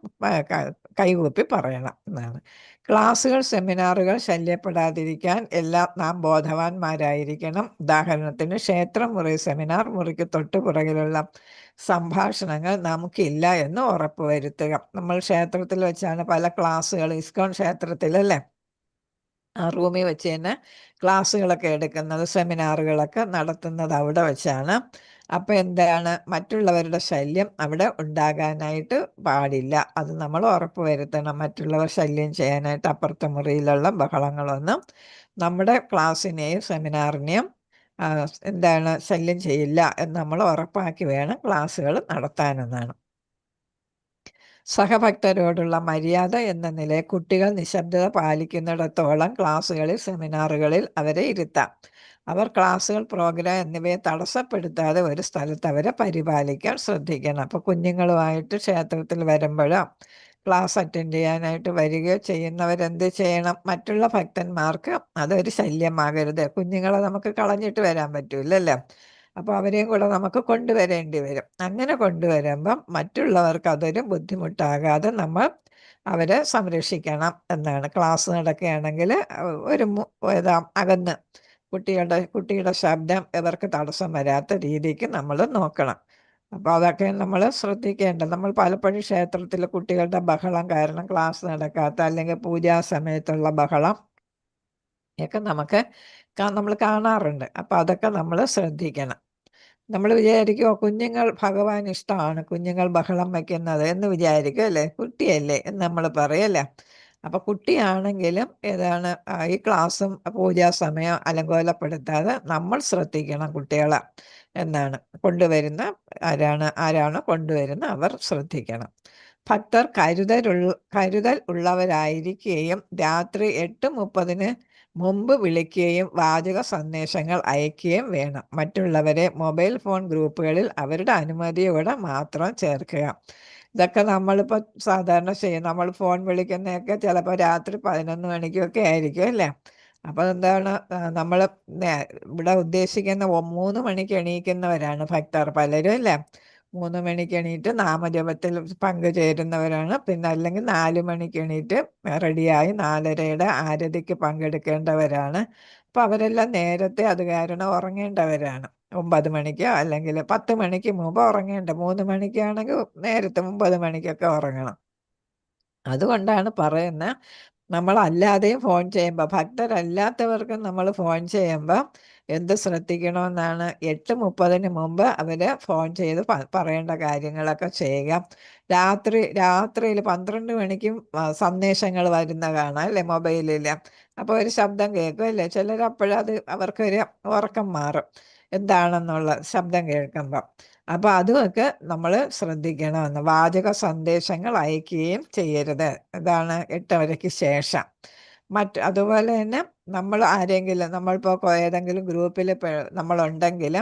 കൈകൂപ്പി പറയണം എന്നാണ്. ക്ലാസ്സുകൾ, സെമിനാറുകൾ ശല്യപ്പെടാതിരിക്കാൻ എല്ലാം നാം ബോധവാന്മാരായിരിക്കണം. ഉദാഹരണത്തിന് ക്ഷേത്രമുറി, സെമിനാർ മുറിക്ക് തൊട്ടു പുറകിലുള്ള സംഭാഷണങ്ങൾ നമുക്കില്ല എന്ന് ഉറപ്പുവരുത്തുക. നമ്മൾ ക്ഷേത്രത്തിൽ വെച്ചാണ് പല ക്ലാസ്സുകൾ, ഇസ്കോൺ ക്ഷേത്രത്തിലല്ലേ, ആ റൂമിൽ വെച്ച് തന്നെ ക്ലാസ്സുകളൊക്കെ എടുക്കുന്നത്, സെമിനാറുകളൊക്കെ നടത്തുന്നത് അവിടെ വെച്ചാണ്. അപ്പോൾ എന്താണ്, മറ്റുള്ളവരുടെ ശല്യം അവിടെ ഉണ്ടാകാനായിട്ട് പാടില്ല. അത് നമ്മൾ ഉറപ്പ് വരുത്തണം. മറ്റുള്ളവർ ശല്യം ചെയ്യാനായിട്ട് അപ്പുറത്തെ മുറിയിലുള്ള ബഹളങ്ങളൊന്നും നമ്മുടെ ക്ലാസ്സിനെയും സെമിനാറിനെയും എന്താണ് ശല്യം ചെയ്യില്ല എന്ന് നമ്മൾ ഉറപ്പാക്കി വേണം ക്ലാസ്സുകൾ നടത്താനെന്നാണ്. സഹഭക്തരോടുള്ള മര്യാദ എന്ന നിലയിൽ കുട്ടികൾ നിശബ്ദത പാലിക്കുന്നിടത്തോളം ക്ലാസ്സുകളിൽ, സെമിനാറുകളിൽ അവരെ ഇരുത്താം. അവർ ക്ലാസ്സുകൾ, പ്രോഗ്രാം എന്നിവയെ തടസ്സപ്പെടുത്താതെ ഒരു സ്ഥലത്ത് അവരെ പരിപാലിക്കാൻ ശ്രദ്ധിക്കണം. അപ്പോൾ കുഞ്ഞുങ്ങളുമായിട്ട് ക്ഷേത്രത്തിൽ വരുമ്പോഴോ ക്ലാസ് അറ്റൻഡ് ചെയ്യാനായിട്ട് വരികയോ ചെയ്യുന്നവരെന്ത് ചെയ്യണം? മറ്റുള്ള ഭക്തന്മാർക്ക് അതൊരു ശല്യമാകരുത്. കുഞ്ഞുങ്ങളെ നമുക്ക് കളഞ്ഞിട്ട് വരാൻ പറ്റൂലല്ലേ. അപ്പോൾ അവരെയും കൂടെ നമുക്ക് കൊണ്ടുവരേണ്ടി വരും. അങ്ങനെ കൊണ്ടുവരുമ്പം മറ്റുള്ളവർക്ക് അതൊരു ബുദ്ധിമുട്ടാകാതെ നമ്മൾ അവരെ സംരക്ഷിക്കണം എന്നാണ്. ക്ലാസ് നടക്കുകയാണെങ്കിൽ ഒരു അകന്ന് കുട്ടിയുടെ ശബ്ദം ഇവർക്ക് തടസ്സം വരാത്ത രീതിക്ക് നമ്മൾ നോക്കണം. അപ്പോൾ അതൊക്കെ നമ്മൾ ശ്രദ്ധിക്കേണ്ടത്. നമ്മൾ പലപ്പോഴും ക്ഷേത്രത്തിൽ കുട്ടികളുടെ ബഹളം കാരണം ക്ലാസ് നടക്കാത്ത അല്ലെങ്കിൽ പൂജാ സമയത്തുള്ള ബഹളം ഒക്കെ നമ്മൾ കാണാറുണ്ട്. അപ്പോൾ അതൊക്കെ നമ്മൾ ശ്രദ്ധിക്കണം. നമ്മൾ വിചാരിക്കുമോ കുഞ്ഞുങ്ങൾ ഭഗവാൻ ഇഷ്ടമാണ് കുഞ്ഞുങ്ങൾ ബഹളം വയ്ക്കുന്നത് എന്ന് വിചാരിക്കും അല്ലേ, കുട്ടിയല്ലേ എന്ന് നമ്മൾ പറയല്ലേ. അപ്പം കുട്ടിയാണെങ്കിലും ഏതാണ് ഈ ക്ലാസ്സും പൂജാ സമയം അലങ്കോലപ്പെടുത്താതെ നമ്മൾ ശ്രദ്ധിക്കണം കുട്ടികളെ എന്നാണ്. കൊണ്ടുവരുന്ന ആരാണ് കൊണ്ടുവരുന്ന അവർ ശ്രദ്ധിക്കണം. ഭക്തർ കരുതൽ ഉള്ളവരായിരിക്കുകയും രാത്രി 8:30 മുമ്പ് വിളിക്കുകയും വാചക സന്ദേശങ്ങൾ അയക്കുകയും വേണം. മറ്റുള്ളവരെ മൊബൈൽ ഫോൺ ഗ്രൂപ്പുകളിൽ അവരുടെ അനുമതിയോടെ മാത്രം ചേർക്കുക. ഇതൊക്കെ നമ്മളിപ്പോൾ സാധാരണ ചെയ്യും. നമ്മൾ ഫോൺ വിളിക്കുന്നതൊക്കെ ചിലപ്പോൾ രാത്രി 11 മണിക്കൊക്കെ ആയിരിക്കും അല്ലേ. അപ്പോൾ എന്താണ് നമ്മൾ ഇവിടെ ഉദ്ദേശിക്കുന്ന 3 മണിക്ക് എണീക്കുന്നവരാണ് ഭക്തർ പലരും അല്ലേ. 3 മണിക്ക് എണീറ്റ് നാമജപത്തിൽ പങ്കുചേരുന്നവരാണ്. പിന്നെ അല്ലെങ്കിൽ 4 മണിക്ക് എണീറ്റ് റെഡിയായി 4:30 ആരതിക്ക് പങ്കെടുക്കേണ്ടവരാണ്. അപ്പോൾ അവരെല്ലാം നേരത്തെ അത് കാരണം ഉറങ്ങേണ്ടവരാണ്. 9 മണിക്കോ അല്ലെങ്കിൽ 10 മണിക്ക് മുമ്പ് ഉറങ്ങേണ്ട. 3 മണിക്കാണെങ്കിൽ നേരത്തെ 9 മണിക്കൊക്കെ ഉറങ്ങണം. അതുകൊണ്ടാണ് പറയുന്നത് നമ്മളല്ലാതെയും ഫോൺ ചെയ്യുമ്പോൾ ഭക്തരല്ലാത്തവർക്കും നമ്മൾ ഫോൺ ചെയ്യുമ്പോൾ എന്ത് ശ്രദ്ധിക്കണമെന്നാണ്. 8:30 മുമ്പ് അവർ ഫോൺ ചെയ്ത് പറയേണ്ട കാര്യങ്ങളൊക്കെ ചെയ്യുക. രാത്രിയിൽ 12 മണിക്കും സന്ദേശങ്ങൾ വരുന്ന കാണാം അല്ലേ മൊബൈലിൽ. അപ്പോൾ ഒരു ശബ്ദം കേൾക്കും അല്ലേ. ചിലരപ്പോഴത് അവർക്കൊരു ഉറക്കം മാറും എന്താണെന്നുള്ള ശബ്ദം കേൾക്കുമ്പം. അപ്പോൾ അതുമൊക്കെ നമ്മൾ ശ്രദ്ധിക്കണമെന്ന്. വാചക സന്ദേശങ്ങൾ അയക്കുകയും ചെയ്യരുത്. ഇതാണ് 8:00 ശേഷം. അതുപോലെ തന്നെ നമ്മളിപ്പോൾ ഏതെങ്കിലും ഗ്രൂപ്പിൽ നമ്മളുണ്ടെങ്കിൽ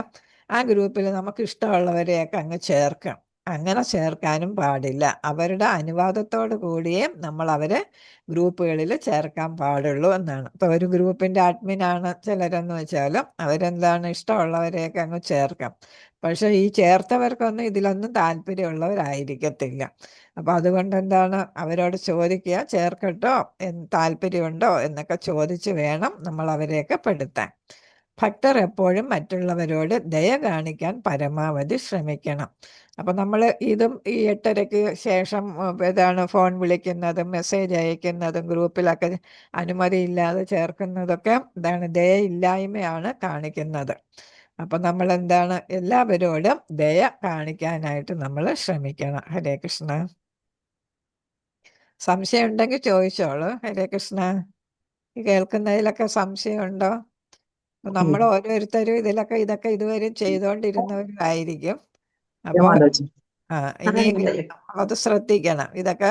ആ ഗ്രൂപ്പിൽ നമുക്ക് ഇഷ്ടമുള്ളവരെയൊക്കെ അങ്ങ് ചേർക്കാം. അങ്ങനെ ചേർക്കാനും പാടില്ല. അവരുടെ അനുവാദത്തോടു കൂടിയേ നമ്മൾ അവരെ ഗ്രൂപ്പുകളിൽ ചേർക്കാൻ പാടുള്ളൂ എന്നാണ്. ഇപ്പോൾ ഒരു ഗ്രൂപ്പിൻ്റെ അഡ്മിനാണ് ചിലരെന്ന് വെച്ചാലും അവരെന്താണ് ഇഷ്ടമുള്ളവരെയൊക്കെ അങ്ങ് ചേർക്കാം. പക്ഷേ ഈ ചേർത്തവർക്കൊന്നും ഇതിലൊന്നും താല്പര്യമുള്ളവരായിരിക്കത്തില്ല. അപ്പം അതുകൊണ്ട് എന്താണ് അവരോട് ചോദിക്കുക, ചേർക്കട്ടോ താല്പര്യമുണ്ടോ എന്നൊക്കെ ചോദിച്ച് വേണം നമ്മൾ അവരെയൊക്കെ പെടുത്താൻ. ഭക്തർ എപ്പോഴും മറ്റുള്ളവരോട് ദയ കാണിക്കാൻ പരമാവധി ശ്രമിക്കണം. അപ്പം നമ്മൾ ഈ 8:30 ശേഷം ഫോൺ വിളിക്കുന്നതും മെസ്സേജ് അയക്കുന്നതും ഗ്രൂപ്പിലൊക്കെ അനുമതിയില്ലാതെ ചേർക്കുന്നതൊക്കെ ദയയില്ലായ്മയാണ് കാണിക്കുന്നത്. അപ്പം നമ്മൾ എല്ലാവരോടും ദയ കാണിക്കാനായിട്ട് നമ്മൾ ശ്രമിക്കണം. ഹരേ കൃഷ്ണ. സംശയം ഉണ്ടെങ്കിൽ ചോദിച്ചോളൂ. ഹരേ കൃഷ്ണ. കേൾക്കുന്നതിലൊക്കെ സംശയമുണ്ടോ? നമ്മൾ ഓരോരുത്തരും ഇതൊക്കെ ഇതുവരെ ചെയ്തുകൊണ്ടിരുന്നവരായിരിക്കും. അപ്പോൾ ഇനിയെങ്കിലും അത് ശ്രദ്ധിക്കണം. ഇതൊക്കെ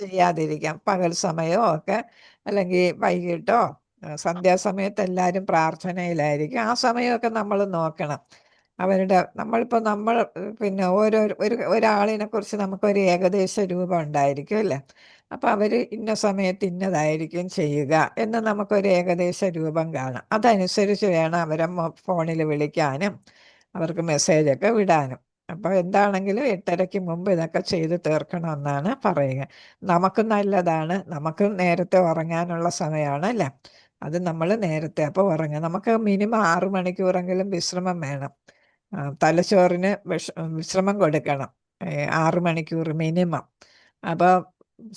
ചെയ്യാതിരിക്കാം. പകൽ സമയമോ ഒക്കെ അല്ലെങ്കിൽ വൈകിട്ടോ സന്ധ്യാസമയത്ത് എല്ലാവരും പ്രാർത്ഥനയിലായിരിക്കും. ആ സമയമൊക്കെ നമ്മൾ നോക്കണം. നമ്മൾ പിന്നെ ഒരാളിനെ കുറിച്ച് നമുക്കൊരു ഏകദേശ രൂപം ഉണ്ടായിരിക്കും അല്ലേ. അപ്പോൾ അവർ ഇന്ന സമയത്ത് ഇന്നതായിരിക്കും ചെയ്യുക എന്ന് നമുക്കൊരു ഏകദേശ രൂപം കാണാം. അതനുസരിച്ച് വേണം അവരെ ഫോണിൽ വിളിക്കാനും അവർക്ക് മെസ്സേജൊക്കെ വിടാനും. അപ്പോൾ എന്താണെങ്കിലും 8:30 മുമ്പ് ഇതൊക്കെ ചെയ്ത് തീർക്കണമെന്നാണ് പറയുക. നമുക്ക് നല്ലതാണ്. നമുക്ക് നേരത്തെ ഉറങ്ങാനുള്ള സമയമാണ് അല്ലേ. അത് നമ്മൾ നേരത്തെ അപ്പോൾ ഉറങ്ങുക. നമുക്ക് മിനിമം 6 മണിക്കൂറെങ്കിലും വിശ്രമം വേണം. തലച്ചോറിന് വിശ്രമം കൊടുക്കണം. 6 മണിക്കൂർ മിനിമം. അപ്പോൾ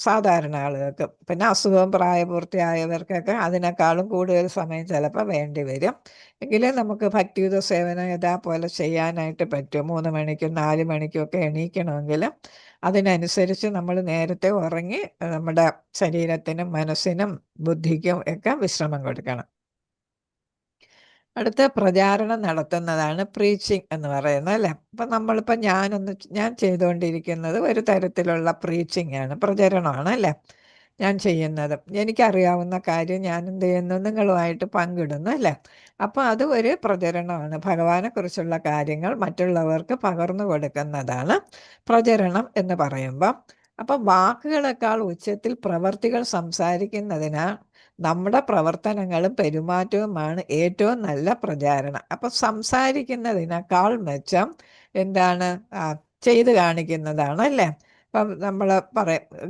സാധാരണ ആളുകൾക്ക്, പിന്നെ അസുഖവും പ്രായപൂർത്തിയായവർക്കൊക്കെ അതിനേക്കാളും കൂടുതൽ സമയം ചിലപ്പോൾ വേണ്ടി വരും. എങ്കിലേ നമുക്ക് ഭക്തിയുത സേവനം പോലെ ചെയ്യാനായിട്ട് പറ്റും. 3 മണിക്കും 4 മണിക്കും ഒക്കെ എണീക്കണമെങ്കിൽ അതിനനുസരിച്ച് നമ്മൾ നേരത്തെ ഉറങ്ങി നമ്മുടെ ശരീരത്തിനും മനസ്സിനും ബുദ്ധിക്കും ഒക്കെ വിശ്രമം കൊടുക്കണം. അടുത്ത പ്രചാരണം നടത്തുന്നതാണ് പ്രീച്ചിങ് എന്ന് പറയുന്നത് അല്ലേ. അപ്പം ഞാൻ ചെയ്തുകൊണ്ടിരിക്കുന്നത് ഒരു തരത്തിലുള്ള പ്രീച്ചിങ് ആണ്, പ്രചരണമാണ് അല്ലേ ഞാൻ ചെയ്യുന്നത്. എനിക്കറിയാവുന്ന കാര്യം ഞാൻ എന്ത് ചെയ്യുന്നു, നിങ്ങളുമായിട്ട് പങ്കിടുന്നു അല്ലേ. അപ്പോൾ അത് ഒരു പ്രചരണമാണ്. ഭഗവാനെക്കുറിച്ചുള്ള കാര്യങ്ങൾ മറ്റുള്ളവർക്ക് പകർന്നു കൊടുക്കുന്നതാണ് പ്രചരണം എന്ന് പറയുമ്പം. അപ്പം വാക്കുകളെക്കാൾ ഉച്ചത്തിൽ പ്രവർത്തികൾ സംസാരിക്കുന്നതിനാൽ നമ്മുടെ പ്രവർത്തനങ്ങളും പെരുമാറ്റവുമാണ് ഏറ്റവും നല്ല പ്രചാരണം. അപ്പം സംസാരിക്കുന്നതിനേക്കാൾ മെച്ചം ചെയ്ത് കാണിക്കുന്നതാണ് അല്ലേ. ഇപ്പം നമ്മൾ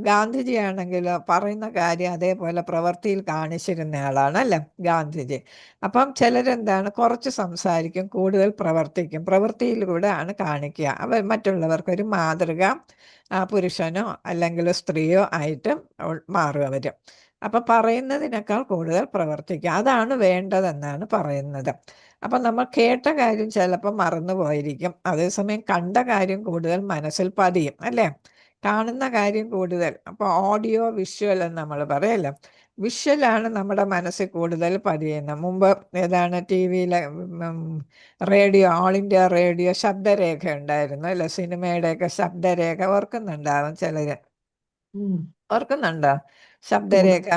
ഗാന്ധിജി ആണെങ്കിൽ പറയുന്ന കാര്യം അതേപോലെ പ്രവൃത്തിയിൽ കാണിച്ചിരുന്ന ആളാണ് അല്ലേ ഗാന്ധിജി. അപ്പം കുറച്ച് സംസാരിക്കും, കൂടുതൽ പ്രവർത്തിക്കും. പ്രവൃത്തിയിലൂടെ ആണ് കാണിക്കുക. മറ്റുള്ളവർക്കൊരു മാതൃക പുരുഷനോ അല്ലെങ്കിൽ സ്ത്രീയോ ആയിട്ട് മാറും അവർ. അപ്പൊ പറയുന്നതിനേക്കാൾ കൂടുതൽ പ്രവർത്തിക്കുക, അതാണ് വേണ്ടതെന്നാണ് പറയുന്നത്. അപ്പം നമ്മൾ കേട്ട കാര്യം ചിലപ്പോൾ മറന്നു പോയിരിക്കും, അതേസമയം കണ്ട കാര്യം കൂടുതൽ മനസ്സിൽ പതിയും, അല്ലേ? കാണുന്ന കാര്യം കൂടുതൽ. അപ്പോൾ ഓഡിയോ വിഷ്വൽ എന്ന് നമ്മൾ പറയല്ലോ, വിഷ്വലാണ് നമ്മുടെ മനസ്സിൽ കൂടുതൽ പതിയുന്നത്. മുമ്പ് ഏതാണ് ടി വിയിലെ റേഡിയോ, ഓൾ ഇന്ത്യ റേഡിയോ ശബ്ദരേഖ ഉണ്ടായിരുന്നു, അല്ലേ? സിനിമയുടെയൊക്കെ ശബ്ദരേഖ ഓർക്കുന്നുണ്ടാവും ചിലര്. ഉം. ഓർക്കുന്നുണ്ടോ ശബ്ദരേഖ?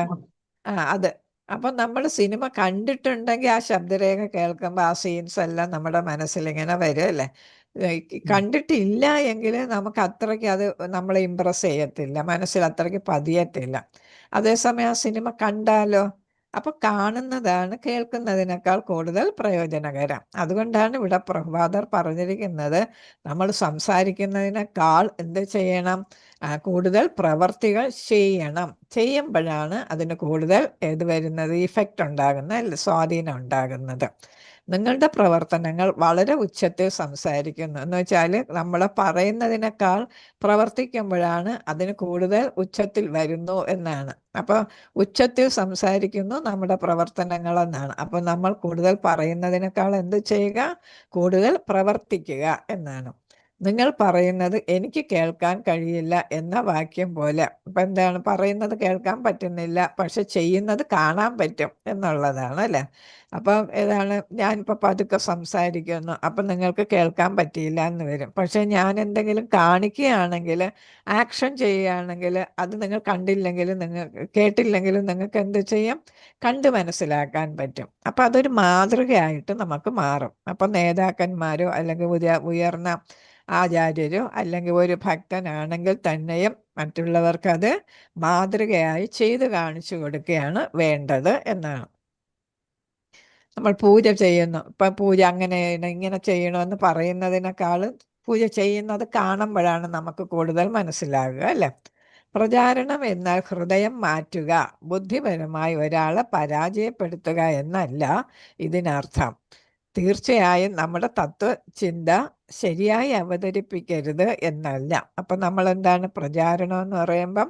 അത് അപ്പം നമ്മൾ സിനിമ കണ്ടിട്ടുണ്ടെങ്കിൽ ആ ശബ്ദരേഖ കേൾക്കുമ്പോൾ ആ സീൻസ് എല്ലാം നമ്മുടെ മനസ്സിൽ ഇങ്ങനെ വരും, അല്ലേ? കണ്ടിട്ടില്ല എങ്കിൽ നമുക്ക് അത്രയ്ക്ക് അത് നമ്മളെ ഇമ്പ്രസ് ചെയ്യത്തില്ല, മനസ്സിൽ അത്രയ്ക്ക് പതിയത്തില്ല. അതേസമയം ആ സിനിമ കണ്ടാലോ, അപ്പൊ കാണുന്നതാണ് കേൾക്കുന്നതിനേക്കാൾ കൂടുതൽ പ്രയോജനകരം. അതുകൊണ്ടാണ് ഇവിടെ പ്രഭാതർ പറഞ്ഞിരിക്കുന്നത്, നമ്മൾ സംസാരിക്കുന്നതിനേക്കാൾ എന്ത് ചെയ്യണം? കൂടുതൽ പ്രവർത്തികൾ ചെയ്യണം. ചെയ്യുമ്പോഴാണ് അതിന് കൂടുതൽ ഏത് വരുന്നത്, ഇഫക്റ്റ് ഉണ്ടാകുന്നത്, സ്വാധീനം ഉണ്ടാകുന്നത്. നിങ്ങളുടെ പ്രവർത്തനങ്ങൾ വളരെ ഉച്ചത്തിൽ സംസാരിക്കുന്നു എന്ന് വെച്ചാൽ നമ്മൾ പറയുന്നതിനേക്കാൾ പ്രവർത്തിക്കുമ്പോഴാണ് അതിന് കൂടുതൽ ഉച്ചത്തിൽ വരുന്നു എന്നാണ്. അപ്പോൾ ഉച്ചത്തിൽ സംസാരിക്കുന്നു നമ്മുടെ പ്രവർത്തനങ്ങൾ എന്നാണ്. അപ്പോൾ നമ്മൾ കൂടുതൽ പറയുന്നതിനേക്കാൾ എന്ത് ചെയ്യുക? കൂടുതൽ പ്രവർത്തിക്കുക എന്നാണ്. നിങ്ങൾ പറയുന്നത് എനിക്ക് കേൾക്കാൻ കഴിയില്ല എന്ന വാക്യം പോലെ. ഇപ്പം എന്താണ് പറയുന്നത്? കേൾക്കാൻ പറ്റുന്നില്ല, പക്ഷെ ചെയ്യുന്നത് കാണാൻ പറ്റും എന്നുള്ളതാണ്, അല്ലേ? അപ്പം ഏതാണ്, ഞാനിപ്പോൾ പതുക്കെ സംസാരിക്കുന്നു, അപ്പം നിങ്ങൾക്ക് കേൾക്കാൻ പറ്റിയില്ല എന്ന് വരും. പക്ഷേ ഞാൻ എന്തെങ്കിലും കാണിക്കുകയാണെങ്കിൽ, ആക്ഷൻ ചെയ്യുകയാണെങ്കിൽ, അത് നിങ്ങൾ കണ്ടില്ലെങ്കിലും കേട്ടില്ലെങ്കിലും നിങ്ങൾക്ക് എന്ത് ചെയ്യും? കണ്ട് മനസ്സിലാക്കാൻ പറ്റും. അപ്പം അതൊരു മാതൃകയായിട്ട് നമുക്ക് മാറും. അപ്പം നേതാക്കന്മാരോ അല്ലെങ്കിൽ ഉയർന്ന ആചാര്യരോ അല്ലെങ്കിൽ ഒരു ഭക്തനാണെങ്കിൽ തന്നെയും മറ്റുള്ളവർക്കത് മാതൃകയായി ചെയ്ത് കാണിച്ചു കൊടുക്കുകയാണ് വേണ്ടത് എന്നാണ്. നമ്മൾ പൂജ ചെയ്യുന്നു, ഇപ്പം പൂജ അങ്ങനെ ചെയ്യണം ഇങ്ങനെ ചെയ്യണമെന്ന് പറയുന്നതിനേക്കാൾ പൂജ ചെയ്യുന്നത് കാണുമ്പോഴാണ് നമുക്ക് കൂടുതൽ മനസ്സിലാകുക, അല്ലേ? പ്രചാരണം എന്നാൽ ഹൃദയം മാറ്റുക, ബുദ്ധിപരമായി ഒരാളെ പരാജയപ്പെടുത്തുക എന്നല്ല ഇതിനർത്ഥം. തീർച്ചയായും നമ്മുടെ തത്വചിന്ത ശരിയായി അവതരിപ്പിക്കരുത് എന്നല്ല. അപ്പം നമ്മൾ എന്താണ് പ്രചാരണം എന്ന് പറയുമ്പം,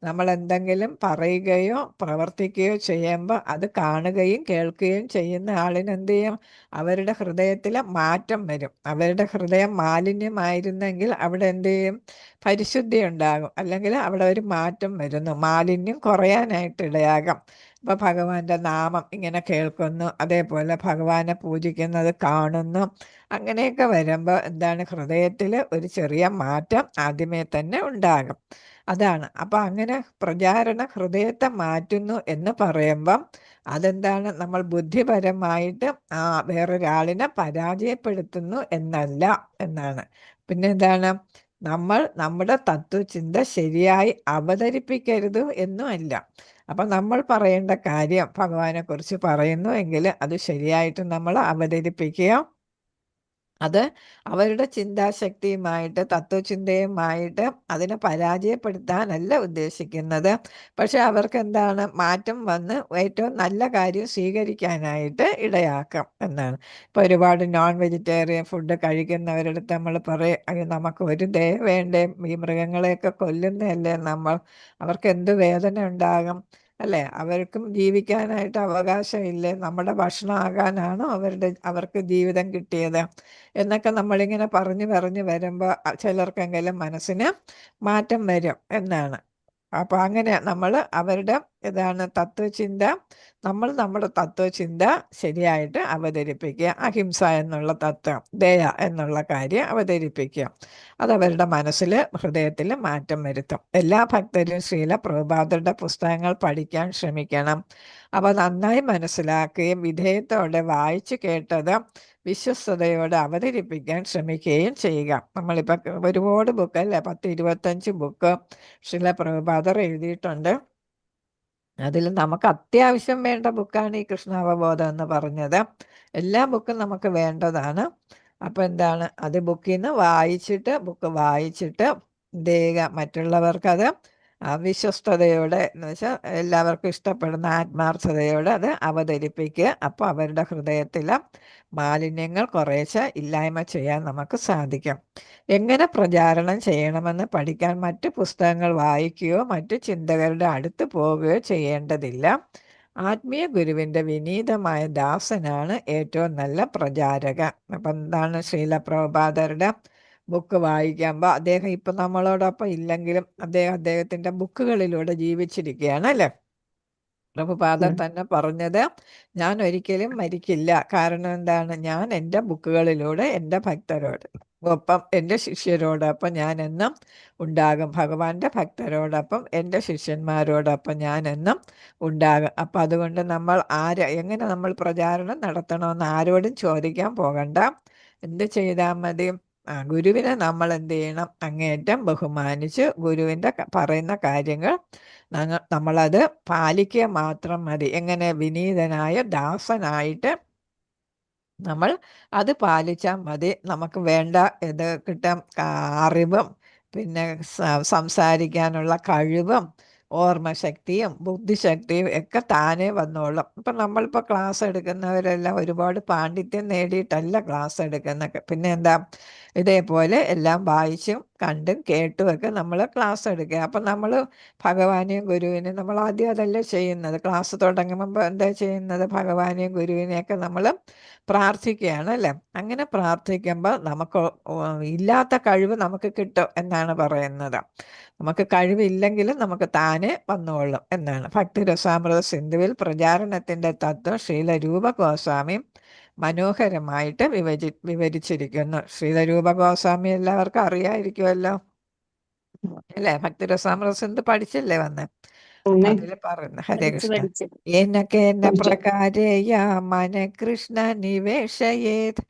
നമ്മൾ എന്തെങ്കിലും പറയുകയോ പ്രവർത്തിക്കുകയോ ചെയ്യുമ്പോൾ അത് കാണുകയും കേൾക്കുകയും ചെയ്യുന്ന ആളിന് എന്ത് ചെയ്യും? അവരുടെ ഹൃദയത്തിൽ മാറ്റം വരും. അവരുടെ ഹൃദയം മാലിന്യമായിരുന്നെങ്കിൽ അവിടെ എന്ത് ചെയ്യും? പരിശുദ്ധി ഉണ്ടാകും, അല്ലെങ്കിൽ അവിടെ ഒരു മാറ്റം വരുന്നു, മാലിന്യം കുറയാനായിട്ട് ഇടയാകാം. അപ്പോൾ ഭഗവാന്റെ നാമം ഇങ്ങനെ കേൾക്കുന്നു, അതേപോലെ ഭഗവാനെ പൂജിക്കുന്നത് കാണുന്നു, അങ്ങനെയൊക്കെ വരുമ്പോൾ എന്താണ്? ഹൃദയത്തിൽ ഒരു ചെറിയ മാറ്റം ആദ്യമേ തന്നെ ഉണ്ടാകും. അതാണ്. അപ്പം അങ്ങനെ പ്രചാരണം ഹൃദയത്തെ മാറ്റുന്നു എന്ന് പറയുമ്പം അതെന്താണ്? നമ്മൾ ബുദ്ധിപരമായിട്ട് വേറൊരാളിനെ പരാജയപ്പെടുത്തുന്നു എന്നല്ല എന്നാണ്. പിന്നെ എന്താണ്? നമ്മൾ നമ്മുടെ തത്വചിന്ത ശരിയായി അവതരിപ്പിക്കരുത് എന്നും അല്ല. അപ്പം നമ്മൾ പറയേണ്ട കാര്യം ഭഗവാനെ കുറിച്ച് പറയുന്നു എങ്കിൽ അത് ശരിയായിട്ട് നമ്മൾ അവതരിപ്പിക്കുക. അത് അവരുടെ ചിന്താശക്തിയുമായിട്ട് തത്വചിന്തയുമായിട്ട് അതിനെ പരാജയപ്പെടുത്താനല്ല ഉദ്ദേശിക്കുന്നത്. പക്ഷെ അവർക്ക് എന്താണ്? മാറ്റം വന്ന് ഏറ്റവും നല്ല കാര്യം സ്വീകരിക്കാനായിട്ട് ഇടയാക്കാം എന്നാണ്. ഇപ്പോൾ ഒരുപാട് നോൺ വെജിറ്റേറിയൻ ഫുഡ് കഴിക്കുന്നവരടുത്ത് നമ്മൾ പറയും, അയ്യോ നമുക്ക് ഒരു ദയ വേണ്ടേ, ഈ മൃഗങ്ങളെയൊക്കെ കൊല്ലുന്നതല്ലേ നമ്മൾ, അവർക്ക് എന്ത് വേദന ഉണ്ടാകും, അല്ലേ? അവർക്കും ജീവിക്കാനായിട്ട് അവകാശമില്ലേ? നമ്മുടെ ഭക്ഷണമാകാനാണോ അവർക്ക് ജീവിതം കിട്ടിയത് എന്നൊക്കെ നമ്മളിങ്ങനെ പറഞ്ഞു പറഞ്ഞു വരുമ്പോൾ ചിലർക്കെങ്കിലും മനസ്സിന് മാറ്റം വരും എന്നാണ്. അപ്പോൾ അങ്ങനെ നമ്മൾ അവരുടെ തത്വചിന്ത, നമ്മൾ നമ്മുടെ തത്വചിന്ത ശരിയായിട്ട് അവതരിപ്പിക്കുക. അഹിംസ എന്നുള്ള തത്വം, ദയ എന്നുള്ള കാര്യം അവതരിപ്പിക്കുക. അതവരുടെ മനസ്സിൽ ഹൃദയത്തിൽ മാറ്റം വരുത്തും. എല്ലാ ഭക്തരും ശ്രീല പ്രഭുപാദരുടെ പുസ്തകങ്ങൾ പഠിക്കാൻ ശ്രമിക്കണം. അവ നന്നായി മനസ്സിലാക്കുകയും വിധേയത്തോടെ വായിച്ചു കേട്ടത് വിശ്വസ്തയോടെ അവതരിപ്പിക്കാൻ ശ്രമിക്കുകയും ചെയ്യുക. നമ്മളിപ്പോൾ ഒരുപാട് ബുക്ക്, അല്ലേ? 10-25 ബുക്ക് ശ്രീല പ്രഭുപാദർ എഴുതിയിട്ടുണ്ട്. അതിൽ നമുക്ക് അത്യാവശ്യം വേണ്ട ബുക്കാണ് ഈ കൃഷ്ണാവബോധം എന്ന് പറഞ്ഞത്. എല്ലാ ബുക്കും നമുക്ക് വേണ്ടതാണ്. അപ്പം എന്താണ്? അത് ബുക്കിൽ നിന്ന് ബുക്ക് വായിച്ചിട്ട് എന്ത് ചെയ്യുക? മറ്റുള്ളവർക്കത് വിശ്വസ്തയോടെ എന്ന് വെച്ചാൽ എല്ലാവർക്കും ഇഷ്ടപ്പെടുന്ന ആത്മാർത്ഥതയോടെ അത് അവതരിപ്പിക്കുക. അപ്പോൾ അവരുടെ ഹൃദയത്തിലെ മാലിന്യങ്ങൾ കുറേശ്ശെ ഇല്ലായ്മ ചെയ്യാൻ നമുക്ക് സാധിക്കും. എങ്ങനെ പ്രചാരണം ചെയ്യണമെന്ന് പഠിക്കാൻ മറ്റ് പുസ്തകങ്ങൾ വായിക്കുകയോ മറ്റു ചിന്തകരുടെ അടുത്ത് പോവുകയോ ചെയ്യേണ്ടതില്ല. ആത്മീയ ഗുരുവിൻ്റെ വിനീതമായ ദാസനാണ് ഏറ്റവും നല്ല പ്രചാരകൻ. അപ്പം എന്താണ് ശ്രീല പ്രഭുപാദരുടെ ബുക്ക് വായിക്കുമ്പോൾ അദ്ദേഹം ഇപ്പം നമ്മളോടൊപ്പം ഇല്ലെങ്കിലും അദ്ദേഹത്തിൻ്റെ ബുക്കുകളിലൂടെ ജീവിച്ചിരിക്കുകയാണ് അല്ലേ. പ്രഭുപാദർ തന്നെ പറഞ്ഞത്, ഞാൻ ഒരിക്കലും മരിക്കില്ല. കാരണം എന്താണ്, ഞാൻ എൻ്റെ ബുക്കുകളിലൂടെ എൻ്റെ ഭക്തരോട് ഒപ്പം എൻ്റെ ശിഷ്യരോടൊപ്പം ഞാൻ എന്നും ഉണ്ടാകും. ഭഗവാന്റെ ഭക്തരോടൊപ്പം എൻ്റെ ശിഷ്യന്മാരോടൊപ്പം ഞാൻ എന്നും ഉണ്ടാകും. അപ്പം അതുകൊണ്ട് നമ്മൾ എങ്ങനെ നമ്മൾ പ്രചാരണം നടത്തണമെന്ന് ആരോടും ചോദിക്കാൻ പോകണ്ട. എന്ത് ചെയ്താൽ മതി? ഗുരുവിനെ നമ്മൾ എന്ത് ചെയ്യണം? അങ്ങേയറ്റം ബഹുമാനിച്ച് ഗുരുവിൻ്റെ പറയുന്ന കാര്യങ്ങൾ നമ്മളത് പാലിക്കുക മാത്രം മതി. എങ്ങനെ? വിനീതനായ ദാസനായിട്ട് നമ്മൾ അത് പാലിച്ചാൽ മതി. നമുക്ക് വേണ്ട ഇത് കിട്ടാൻ അറിവും പിന്നെ സംസാരിക്കാനുള്ള കഴിവും ഓർമ്മശക്തിയും ബുദ്ധിശക്തിയും ഒക്കെ താനേ വന്നോളും. ഇപ്പം നമ്മളിപ്പോൾ ക്ലാസ് എടുക്കുന്നവരെല്ലാം ഒരുപാട് പാണ്ഡിത്യം നേടിയിട്ടല്ല ക്ലാസ് എടുക്കുന്നത്. പിന്നെ എന്താ, ഇതേപോലെ എല്ലാം വായിച്ചും കണ്ടും കേട്ടുമൊക്കെ നമ്മൾ ക്ലാസ് എടുക്കുക. അപ്പം നമ്മൾ ഭഗവാനെയും ഗുരുവിനെയും നമ്മൾ ആദ്യം അതല്ലേ ചെയ്യുന്നത്. ക്ലാസ് തുടങ്ങുമ്പോൾ എന്താ ചെയ്യുന്നത്? ഭഗവാനെയും ഗുരുവിനെയൊക്കെ നമ്മൾ പ്രാർത്ഥിക്കുകയാണ് അല്ലേ. അങ്ങനെ പ്രാർത്ഥിക്കുമ്പോൾ നമുക്ക് ഇല്ലാത്ത കഴിവ് നമുക്ക് കിട്ടും എന്നാണ് പറയുന്നത്. നമുക്ക് കഴിവില്ലെങ്കിലും നമുക്ക് താനെ വന്നോളും എന്നാണ്. ഭക്തിരസാമൃത സിന്ധുവിൽ പ്രചാരണത്തിൻ്റെ തത്വം ശ്രീല രൂപ ഗോസ്വാമി മനോഹരമായിട്ട് വിവരിച്ചിരിക്കുന്നു. ശ്രീല രൂപ ഗോസ്വാമി എല്ലാവർക്കും അറിയായിരിക്കുമല്ലോ അല്ലേ. ഭക്തിരസാമൃത സിന്ധു പഠിച്ചല്ലേ വന്നേ. അപ്പൊ അതില് പറയുന്നു, ഹരേ കൃഷ്ണ. പഠിച്ച് ഏനക്കേന പ്രകാരേയ മന കൃഷ്ണ നിവേശയേത്.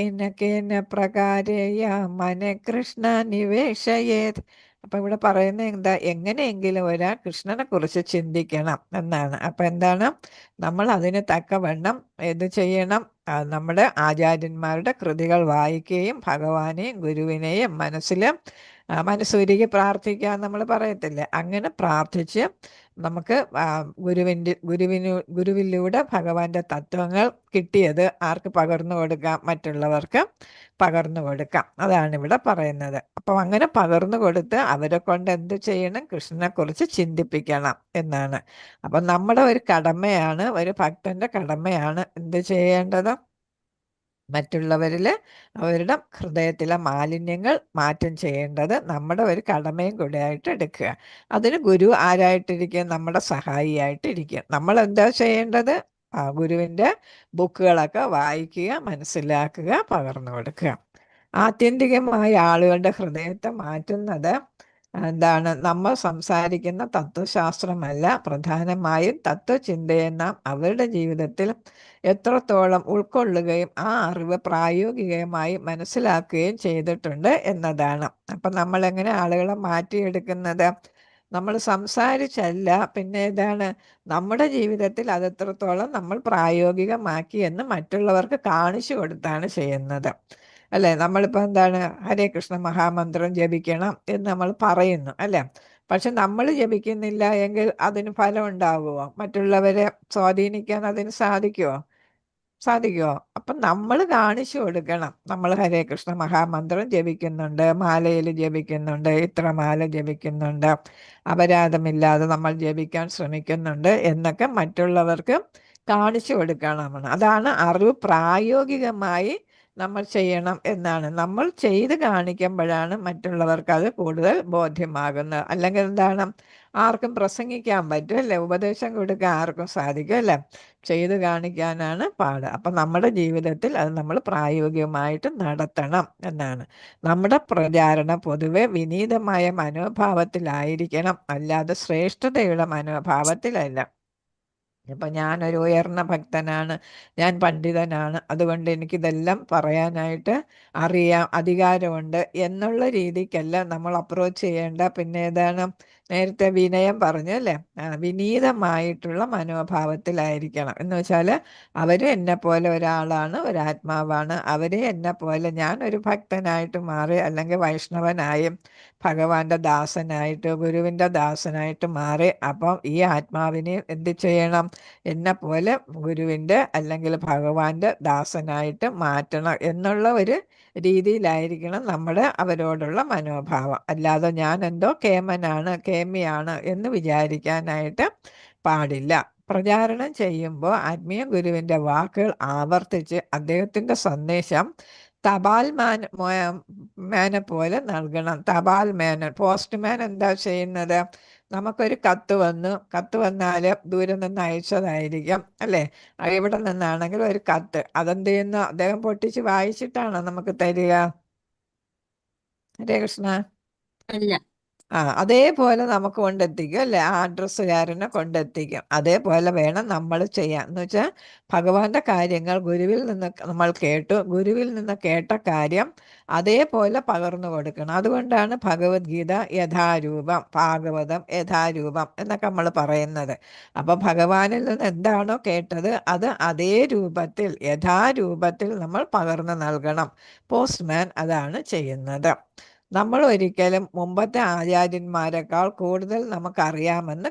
ഏനക്കേന പ്രകാരേയ മന കൃഷ്ണ നിവേശയേത്. അപ്പൊ ഇവിടെ പറയുന്നത് എന്താ? എങ്ങനെയെങ്കിലും ഒരാൾ കൃഷ്ണനെ കുറിച്ച് ചിന്തിക്കണം എന്നാണ്. അപ്പൊ എന്താണ്, നമ്മൾ അതിന് തക്കവണ്ണം ഇത് ചെയ്യണം. നമ്മുടെ ആചാര്യന്മാരുടെ കൃതികൾ വായിക്കുകയും ഭഗവാനെയും ഗുരുവിനെയും മനസ്സുരുകി പ്രാർത്ഥിക്കാൻ നമ്മൾ പറയത്തില്ലേ, അങ്ങനെ പ്രാർത്ഥിച്ച് നമുക്ക് ഗുരുവിലൂടെ ഭഗവാന്റെ തത്വങ്ങൾ കിട്ടിയത് ആർക്ക് പകർന്നു കൊടുക്കാം? മറ്റുള്ളവർക്ക് പകർന്നു കൊടുക്കാം. അതാണ് ഇവിടെ പറയുന്നത്. അപ്പം അങ്ങനെ പകർന്നു കൊടുത്ത് അവരെ കൊണ്ട് എന്ത് ചെയ്യണം? കൃഷ്ണനെ കുറിച്ച് ചിന്തിപ്പിക്കണം എന്നാണ്. അപ്പം നമ്മുടെ ഒരു കടമയാണ്, ഒരു ഭക്തന്റെ കടമയാണ് എന്ത് ചെയ്യേണ്ടത്? മറ്റുള്ളവരിൽ അവരുടെ ഹൃദയത്തിലെ മാലിന്യങ്ങൾ മാറ്റം ചെയ്യേണ്ടത് നമ്മുടെ ഒരു കടമയും കൂടെ ആയിട്ട് എടുക്കുക. അതിന് ഗുരു ആരായിട്ടിരിക്കും? നമ്മുടെ സഹായിയായിട്ടിരിക്കും. നമ്മൾ എന്താ ചെയ്യേണ്ടത്? ഗുരുവിൻ്റെ ബുക്കുകളൊക്കെ വായിക്കുക, മനസ്സിലാക്കുക, പകർന്നു കൊടുക്കുക. ആത്യന്തികമായി ആളുകളുടെ ഹൃദയത്തെ മാറ്റുന്നത് എന്താണ്? നമ്മൾ സംസാരിക്കുന്ന തത്വശാസ്ത്രമല്ല, പ്രധാനമായും തത്വചിന്തയെ നാം അവരുടെ ജീവിതത്തിൽ എത്രത്തോളം ഉൾക്കൊള്ളുകയും ആ അറിവ് പ്രായോഗികമായി മനസ്സിലാക്കുകയും ചെയ്തിട്ടുണ്ട് എന്നതാണ്. അപ്പം നമ്മളെങ്ങനെ ആളുകളെ മാറ്റിയെടുക്കുന്നത്? നമ്മൾ സംസാരിച്ചല്ല, പിന്നെ ഇതാണ് നമ്മുടെ ജീവിതത്തിൽ അതെത്രത്തോളം നമ്മൾ പ്രായോഗികമാക്കി എന്ന് മറ്റുള്ളവർക്ക് കാണിച്ചു കൊടുത്താണ് ചെയ്യുന്നത് അല്ലേ. നമ്മളിപ്പോൾ എന്താണ്, ഹരേ കൃഷ്ണ മഹാമന്ത്രം ജപിക്കണം എന്ന് നമ്മൾ പറയുന്നു അല്ലേ. പക്ഷെ നമ്മൾ ജപിക്കുന്നില്ല എങ്കിൽ അതിന് ഫലം ഉണ്ടാകുമോ? മറ്റുള്ളവരെ സ്വാധീനിക്കാൻ അതിന് സാധിക്കുമോ? അപ്പം നമ്മൾ കാണിച്ചു കൊടുക്കണം. നമ്മൾ ഹരേ കൃഷ്ണ മഹാമന്ത്രം ജപിക്കുന്നുണ്ട്, മാലയിൽ ജപിക്കുന്നുണ്ട്, ഇത്ര മാല ജപിക്കുന്നുണ്ട്, അപരാധമില്ലാതെ നമ്മൾ ജപിക്കാൻ ശ്രമിക്കുന്നുണ്ട് എന്നൊക്കെ മറ്റുള്ളവർക്ക് കാണിച്ചു കൊടുക്കണം. അതാണ് അറിവ് പ്രായോഗികമായി നമ്മൾ ചെയ്യണം എന്നാണ്. നമ്മൾ ചെയ്ത് കാണിക്കുമ്പോഴാണ് മറ്റുള്ളവർക്ക് അത് കൂടുതൽ ബോധ്യമാകുന്നത്. അല്ലെങ്കിൽ എന്താണ്, ആർക്കും പ്രസംഗിക്കാൻ പറ്റും അല്ലേ, ഉപദേശം കൊടുക്കാൻ ആർക്കും സാധിക്കും അല്ലേ. ചെയ്ത് കാണിക്കാനാണ് പാട്. അപ്പം നമ്മുടെ ജീവിതത്തിൽ അത് നമ്മൾ പ്രായോഗികമായിട്ട് നടത്തണം എന്നാണ്. നമ്മുടെ പ്രചാരണം പൊതുവെ വിനീതമായ മനോഭാവത്തിലായിരിക്കണം, അല്ലാതെ ശ്രേഷ്ഠതയുടെ മനോഭാവത്തിലല്ല. ഇപ്പം ഞാനൊരു ഉയർന്ന ഭക്തനാണ്, ഞാൻ പണ്ഡിതനാണ്, അതുകൊണ്ട് എനിക്കിതെല്ലാം പറയാനായിട്ട് അറിയാം, അധികാരമുണ്ട് എന്നുള്ള രീതിക്കല്ല നമ്മൾ അപ്രോച്ച് ചെയ്യേണ്ട. പിന്നെ ഏതാണ്, നേരത്തെ വിനയം പറഞ്ഞു അല്ലേ? വിനീതമായിട്ടുള്ള മനോഭാവത്തിലായിരിക്കണം. എന്ന് വെച്ചാൽ അവര് എന്നെ പോലെ ഒരാളാണ്, ഒരാത്മാവാണ്. അവരെ എന്നെ പോലെ ഞാൻ ഒരു ഭക്തനായിട്ട് മാറി, അല്ലെങ്കിൽ വൈഷ്ണവനായി ഭഗവാന്റെ ദാസനായിട്ട്, ഗുരുവിൻ്റെ ദാസനായിട്ട് മാറി. അപ്പം ഈ ആത്മാവിനെ എന്ത് ചെയ്യണം? എന്നെ പോലെ ഗുരുവിൻ്റെ അല്ലെങ്കിൽ ഭഗവാന്റെ ദാസനായിട്ട് മാറ്റണം എന്നുള്ള ഒരു രീതിയിലായിരിക്കണം നമ്മുടെ അവരോടുള്ള മനോഭാവം. അല്ലാതെ ഞാൻ എന്തോ കേമനാണ്, കേമിയാണ് എന്ന് വിചാരിക്കാനായിട്ട് പാടില്ല. പ്രചാരണം ചെയ്യുമ്പോൾ ആത്മീയ ഗുരുവിൻ്റെ വാക്കുകൾ ആവർത്തിച്ച് അദ്ദേഹത്തിൻ്റെ സന്ദേശം തപാൽ മാനെ പോലെ നൽകണം. തപാൽ മാൻ, പോസ്റ്റ്മാൻ എന്താ ചെയ്യുന്നത്? നമുക്കൊരു കത്ത് വന്നാൽ ദൂരെ നിന്ന് അയച്ചതായിരിക്കും അല്ലേ? എവിടെ നിന്നാണെങ്കിലും ഒരു കത്ത് അതെന്ത് ചെയ്യുന്നു? അദ്ദേഹം പൊട്ടിച്ച് വായിച്ചിട്ടാണോ നമുക്ക് തരിക? ഹരേ കൃഷ്ണ. അല്ല. അതേപോലെ നമുക്ക് കൊണ്ടെത്തിക്കും അല്ലേ? ആ അഡ്രസ്സുകാരനെ കൊണ്ടെത്തിക്കും. അതേപോലെ വേണം നമ്മൾ ചെയ്യാൻ. എന്ന് വെച്ചാൽ ഭഗവാന്റെ കാര്യങ്ങൾ ഗുരുവിൽ നിന്ന് നമ്മൾ കേട്ടു, ഗുരുവിൽ നിന്ന് കേട്ട കാര്യം അതേപോലെ പകർന്നു കൊടുക്കണം. അതുകൊണ്ടാണ് ഭഗവത്ഗീത യഥാരൂപം, ഭാഗവതം യഥാരൂപം എന്നൊക്കെ നമ്മൾ പറയുന്നത്. അപ്പോൾ ഭഗവാനിൽ നിന്ന് എന്താണോ കേട്ടത് അത് അതേ രൂപത്തിൽ, യഥാരൂപത്തിൽ നമ്മൾ പകർന്നു നൽകണം. പോസ്റ്റ്മാൻ അതാണ് ചെയ്യുന്നത്. നമ്മൾ ഒരിക്കലും മുമ്പത്തെ ആചാര്യന്മാരെക്കാൾ കൂടുതൽ നമുക്കറിയാമെന്ന്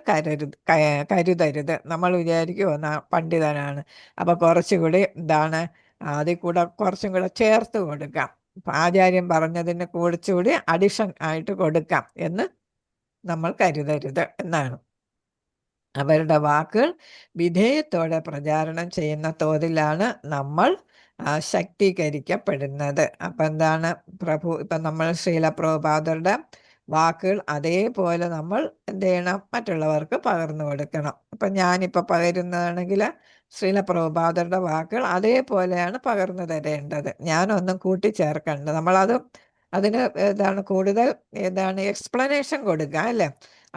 കരുതരുത്. നമ്മൾ വിചാരിക്കുമോ പണ്ഡിതനാണ്, അപ്പോൾ കുറച്ചുകൂടി അതിൽ കൂടെ കുറച്ചും കൂടെ ചേർത്ത് കൊടുക്കാം, ആചാര്യൻ പറഞ്ഞതിന് കുറച്ചുകൂടി അഡിഷൻ ആയിട്ട് കൊടുക്കാം എന്ന് നമ്മൾ കരുതരുത് എന്നാണ്. അവരുടെ വാക്കുകൾ വിധേയത്തോടെ പ്രചാരണം ചെയ്യുന്ന തോതിലാണ് നമ്മൾ ശക്തീകരിക്കപ്പെടുന്നത്. അപ്പം ഇപ്പം നമ്മൾ ശ്രീല പ്രഭുപാദരുടെ വാക്കുകൾ അതേപോലെ നമ്മൾ എന്ത് ചെയ്യണം? മറ്റുള്ളവർക്ക് പകർന്നു കൊടുക്കണം. ഇപ്പം ഞാനിപ്പോൾ പകരുന്നതാണെങ്കിൽ ശ്രീല പ്രഭുപാദരുടെ വാക്കുകൾ അതേപോലെയാണ് പകർന്നു തരേണ്ടത്. ഞാനൊന്നും കൂട്ടിച്ചേർക്കേണ്ടത്. അതിന് കൂടുതൽ എക്സ്പ്ലനേഷൻ കൊടുക്കുക അല്ലേ?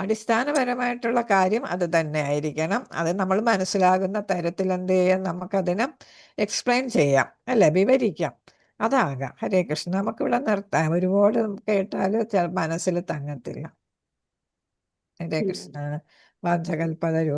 അടിസ്ഥാനപരമായിട്ടുള്ള കാര്യം അത് തന്നെ ആയിരിക്കണം. അത് നമ്മൾ മനസ്സിലാകുന്ന തരത്തിൽ എന്ത് ചെയ്യാം? നമുക്കതിന് എക്സ്പ്ലെയിൻ ചെയ്യാം അല്ലേ? വിവരിക്കാം. അതാകാം. ഹരേ കൃഷ്ണ. നമുക്കിവിടെ നിർത്താം. ഒരുപാട് കേട്ടാൽ മനസ്സിൽ തങ്ങത്തില്ല. ഹരേ കൃഷ്ണ. വാഞ്ചകൽപതരു